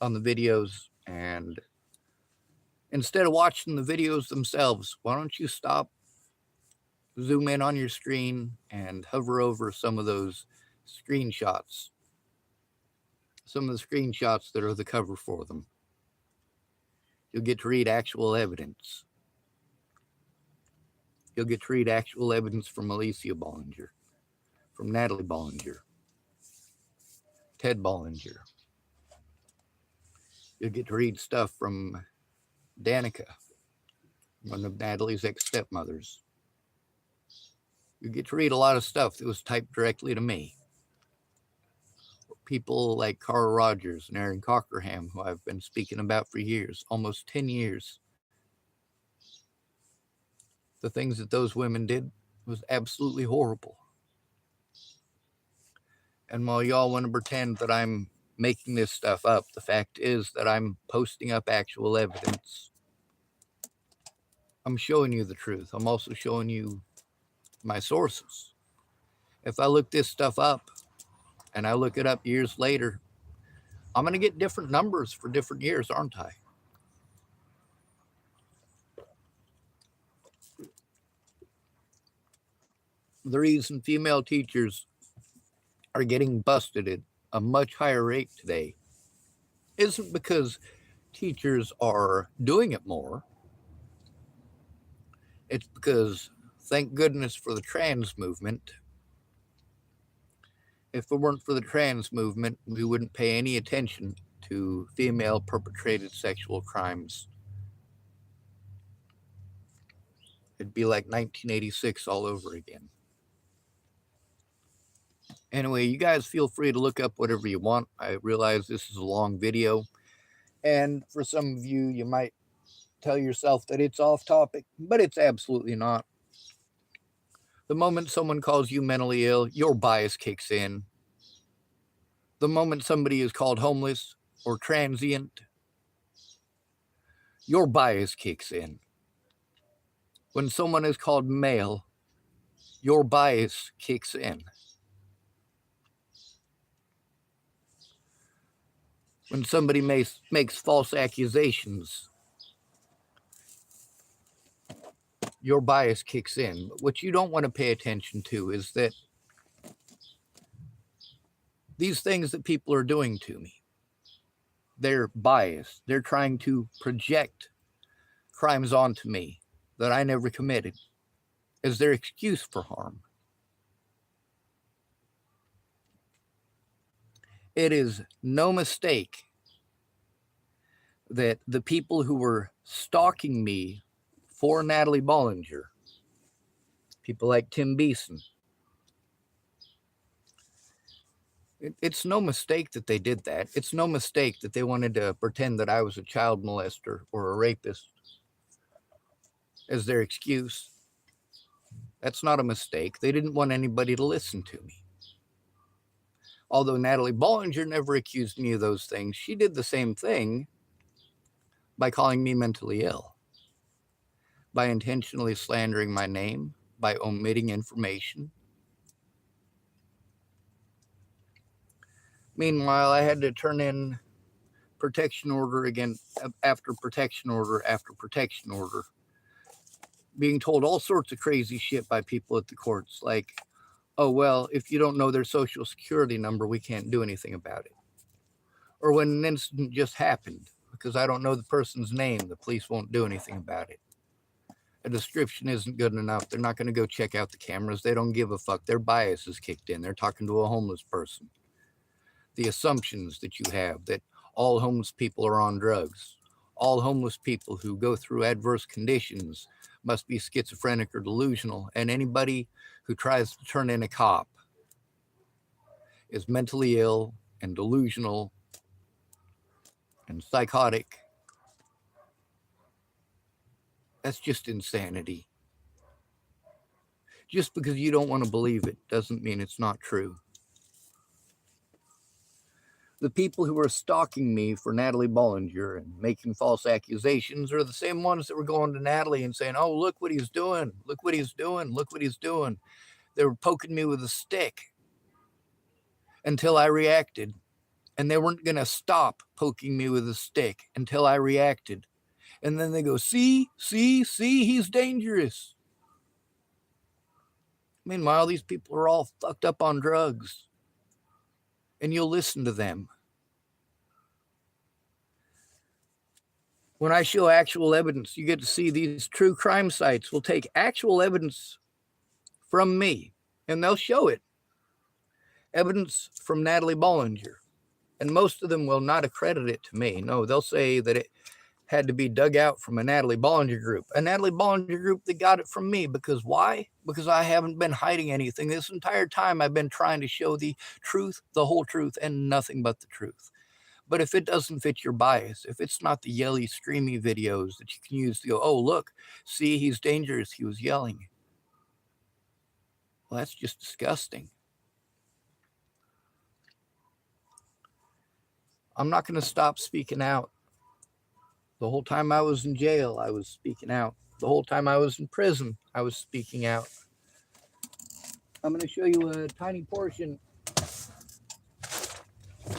Speaker 1: on the videos, and instead of watching the videos themselves, why don't you stop, zoom in on your screen, and hover over some of those screenshots. Some of the screenshots that are the cover for them. You'll get to read actual evidence. You'll get to read actual evidence from Alicia Bollinger, from Natalie Bollinger, Ted Bollinger. You'll get to read stuff from Danica, one of Natalie's ex-stepmothers. You get to read a lot of stuff that was typed directly to me. People like Carl Rogers and Aaron Cockerham, who I've been speaking about for years, almost 10 years. The things that those women did was absolutely horrible. And while y'all want to pretend that I'm making this stuff up, the fact is that I'm posting up actual evidence. I'm showing you the truth. I'm also showing you my sources. If I look this stuff up and I look it up years later, I'm going to get different numbers for different years, aren't I? The reason female teachers are getting busted at a much higher rate today isn't because teachers are doing it more. It's because, thank goodness for the trans movement. If it weren't for the trans movement, we wouldn't pay any attention to female perpetrated sexual crimes. It'd be like 1986 all over again. Anyway, you guys feel free to look up whatever you want. I realize this is a long video, and for some of you, you might tell yourself that it's off topic, but it's absolutely not. The moment someone calls you mentally ill, your bias kicks in. The moment somebody is called homeless or transient, your bias kicks in. When someone is called male, your bias kicks in. When somebody makes false accusations, your bias kicks in. But what you don't want to pay attention to is that these things that people are doing to me, they're biased. They're trying to project crimes onto me that I never committed as their excuse for harm. It is no mistake that the people who were stalking me for Natalie Bollinger, people like Tim Beeson, it's no mistake that they did that. It's no mistake that they wanted to pretend that I was a child molester or a rapist as their excuse. That's not a mistake. They didn't want anybody to listen to me. Although Natalie Bollinger never accused me of those things, she did the same thing by calling me mentally ill, by intentionally slandering my name, by omitting information. Meanwhile, I had to turn in protection order again after protection order after protection order, being told all sorts of crazy shit by people at the courts, like, oh, well, if you don't know their social security number, we can't do anything about it. Or when an incident just happened, because I don't know the person's name, the police won't do anything about it. A description isn't good enough. They're not going to go check out the cameras. They don't give a fuck. Their bias is kicked in. They're talking to a homeless person. The assumptions that you have that all homeless people are on drugs, all homeless people who go through adverse conditions must be schizophrenic or delusional, and anybody who tries to turn in a cop is mentally ill and delusional and psychotic. That's just insanity. Just because you don't want to believe it doesn't mean it's not true. The people who are stalking me for Natalie Bollinger and making false accusations are the same ones that were going to Natalie and saying, oh, look what he's doing. Look what he's doing. Look what he's doing. They were poking me with a stick until I reacted. And they weren't going to stop poking me with a stick until I reacted. And then they go, see, he's dangerous. Meanwhile, these people are all fucked up on drugs. And you'll listen to them. When I show actual evidence, you get to see these true crime sites will take actual evidence from me, and they'll show it. Evidence from Natalie Bollinger. And most of them will not accredit it to me. No, they'll say that it had to be dug out from a Natalie Bollinger group. A Natalie Bollinger group that got it from me. Because why? Because I haven't been hiding anything. This entire time I've been trying to show the truth, the whole truth, and nothing but the truth. But if it doesn't fit your bias, if it's not the yelly, screamy videos that you can use to go, oh, look, see, he's dangerous, he was yelling. Well, that's just disgusting. I'm not going to stop speaking out. The whole time I was in jail, I was speaking out. The whole time I was in prison, I was speaking out. I'm going to show you a tiny portion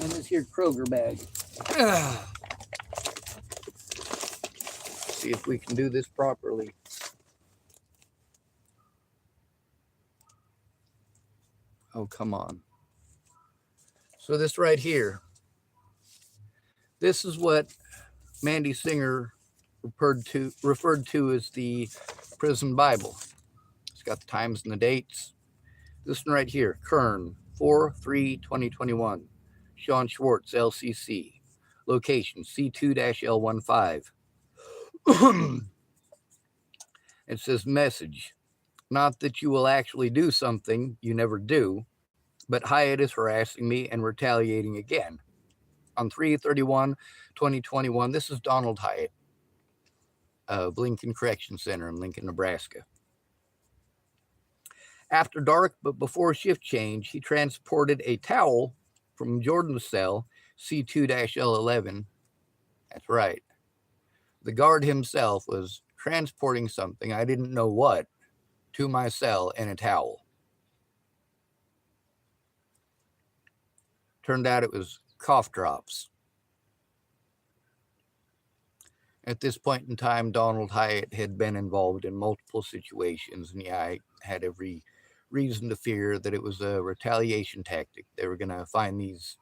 Speaker 1: in this here Kroger bag. See if we can do this properly. Oh, come on. So this right here, this is what Mandy Singer referred to as the prison Bible. It's got the times and the dates. This one right here, Kern, 4/3/2021. Sean Schwartz, LCC. Location, C2-L15. It says message. Not that you will actually do something you never do, but Hyatt is harassing me and retaliating again. On 3/31/2021, this is Donald Hyatt of Lincoln Correction Center in Lincoln, Nebraska. After dark, but before shift change, he transported a towel from Jordan's cell, C2-L11. That's right. The guard himself was transporting something, I didn't know what, to my cell in a towel. Turned out it was cough drops. At this point in time, Donald Hyatt had been involved in multiple situations, and yeah, I had every reason to fear that it was a retaliation tactic. They were going to find these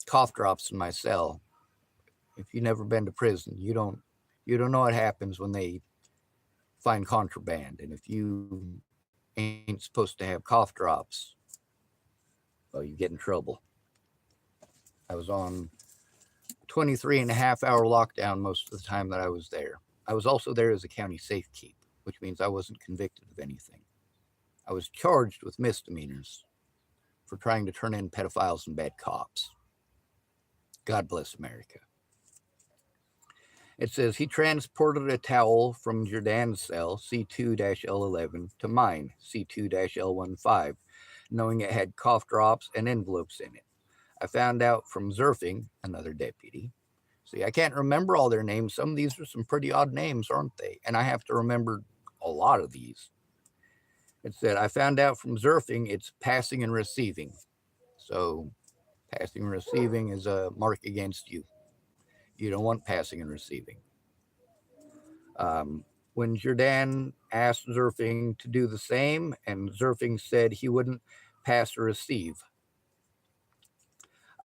Speaker 1: cough drops in my cell. If you've never been to prison, you don't know what happens when they find contraband. And if you ain't supposed to have cough drops, well, you get in trouble. I was on 23.5-hour lockdown most of the time that I was there. I was also there as a county safekeep, which means I wasn't convicted of anything. I was charged with misdemeanors for trying to turn in pedophiles and bad cops. God bless America. It says he transported a towel from Jordan's cell, C2-L11, to mine, C2-L15, knowing it had cough drops and envelopes in it. I found out from Zerfing, another deputy. See, I can't remember all their names. Some of these are some pretty odd names, aren't they? And I have to remember a lot of these. It said, I found out from Zerfing it's passing and receiving. So passing and receiving is a mark against you. You don't want passing and receiving. When Jordan asked Zerfing to do the same, and Zerfing said he wouldn't pass or receive,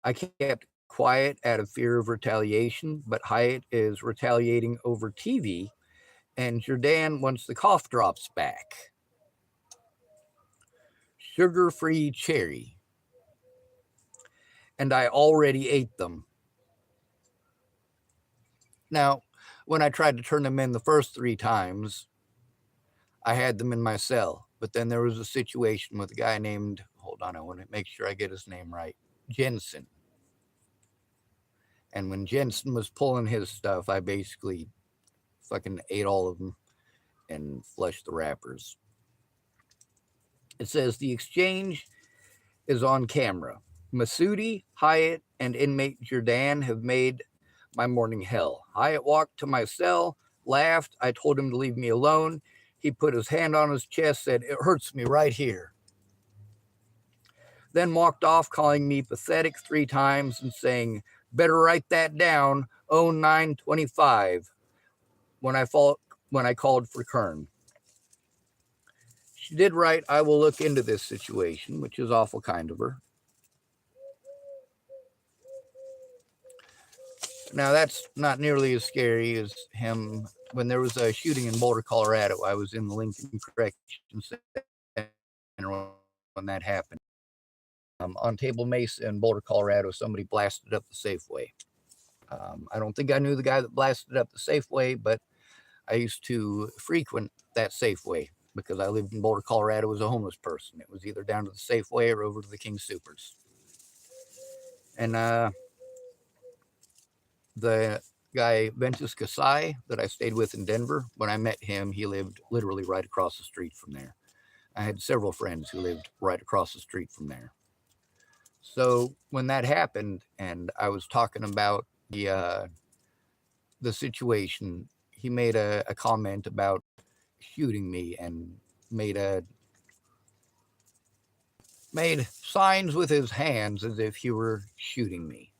Speaker 1: I kept quiet out of fear of retaliation, but Hyatt is retaliating over TV, and Jordan wants the cough drops back. Sugar-free cherry. And I already ate them. Now, when I tried to turn them in the first 3 times, I had them in my cell. But then there was a situation with a guy named, hold on, I want to make sure I get his name right, Jensen. And when Jensen was pulling his stuff, I basically fucking ate all of them and flushed the wrappers. It says the exchange is on camera. Masudi, Hyatt, and inmate Jordan have made my morning hell. Hyatt walked to my cell, laughed. I told him to leave me alone. He put his hand on his chest, said, it hurts me right here. Then walked off, calling me pathetic 3 times and saying, better write that down, 0925, when I called for Kern. She did write, I will look into this situation, which is awful kind of her. Now, that's not nearly as scary as him. When there was a shooting in Boulder, Colorado, I was in the Lincoln Correction Center when that happened. On Table Mesa in Boulder, Colorado, somebody blasted up the Safeway. I don't think I knew the guy that blasted up the Safeway, but I used to frequent that Safeway because I lived in Boulder, Colorado as a homeless person. It was either down to the Safeway or over to the King Soopers. And the guy, Ventus Kasai, that I stayed with in Denver, when I met him, he lived literally right across the street from there. I had several friends who lived right across the street from there. So when that happened, and I was talking about the situation, he made a comment about shooting me and made signs with his hands as if he were shooting me.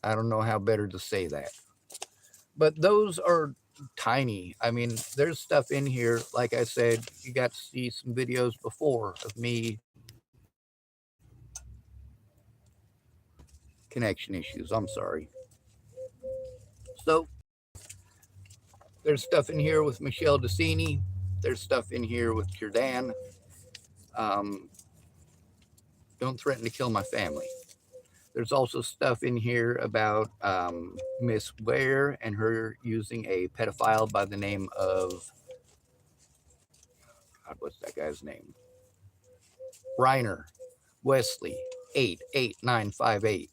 Speaker 1: I don't know how better to say that. But those are tiny. I mean, there's stuff in here, like I said, you got to see some videos before of me. Connection issues, I'm sorry. So there's stuff in here with Michelle Decini. There's stuff in here with Jordan. Don't threaten to kill my family. There's also stuff in here about Miss Ware and her using a pedophile by the name of, God, what's that guy's name? Reiner Wesley 88958.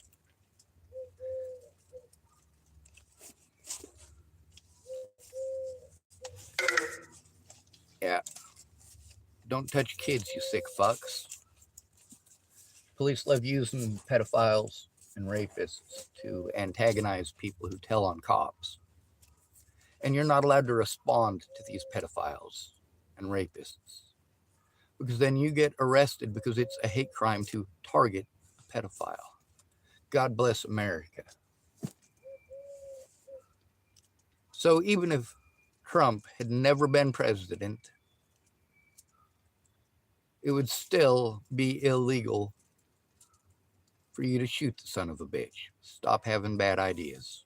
Speaker 1: Yeah. Don't touch kids, you sick fucks. Police love using pedophiles and rapists to antagonize people who tell on cops. And you're not allowed to respond to these pedophiles and rapists, because then you get arrested because it's a hate crime to target a pedophile. God bless America. So even if Trump had never been president, it would still be illegal for you to shoot the son of a bitch. Stop having bad ideas.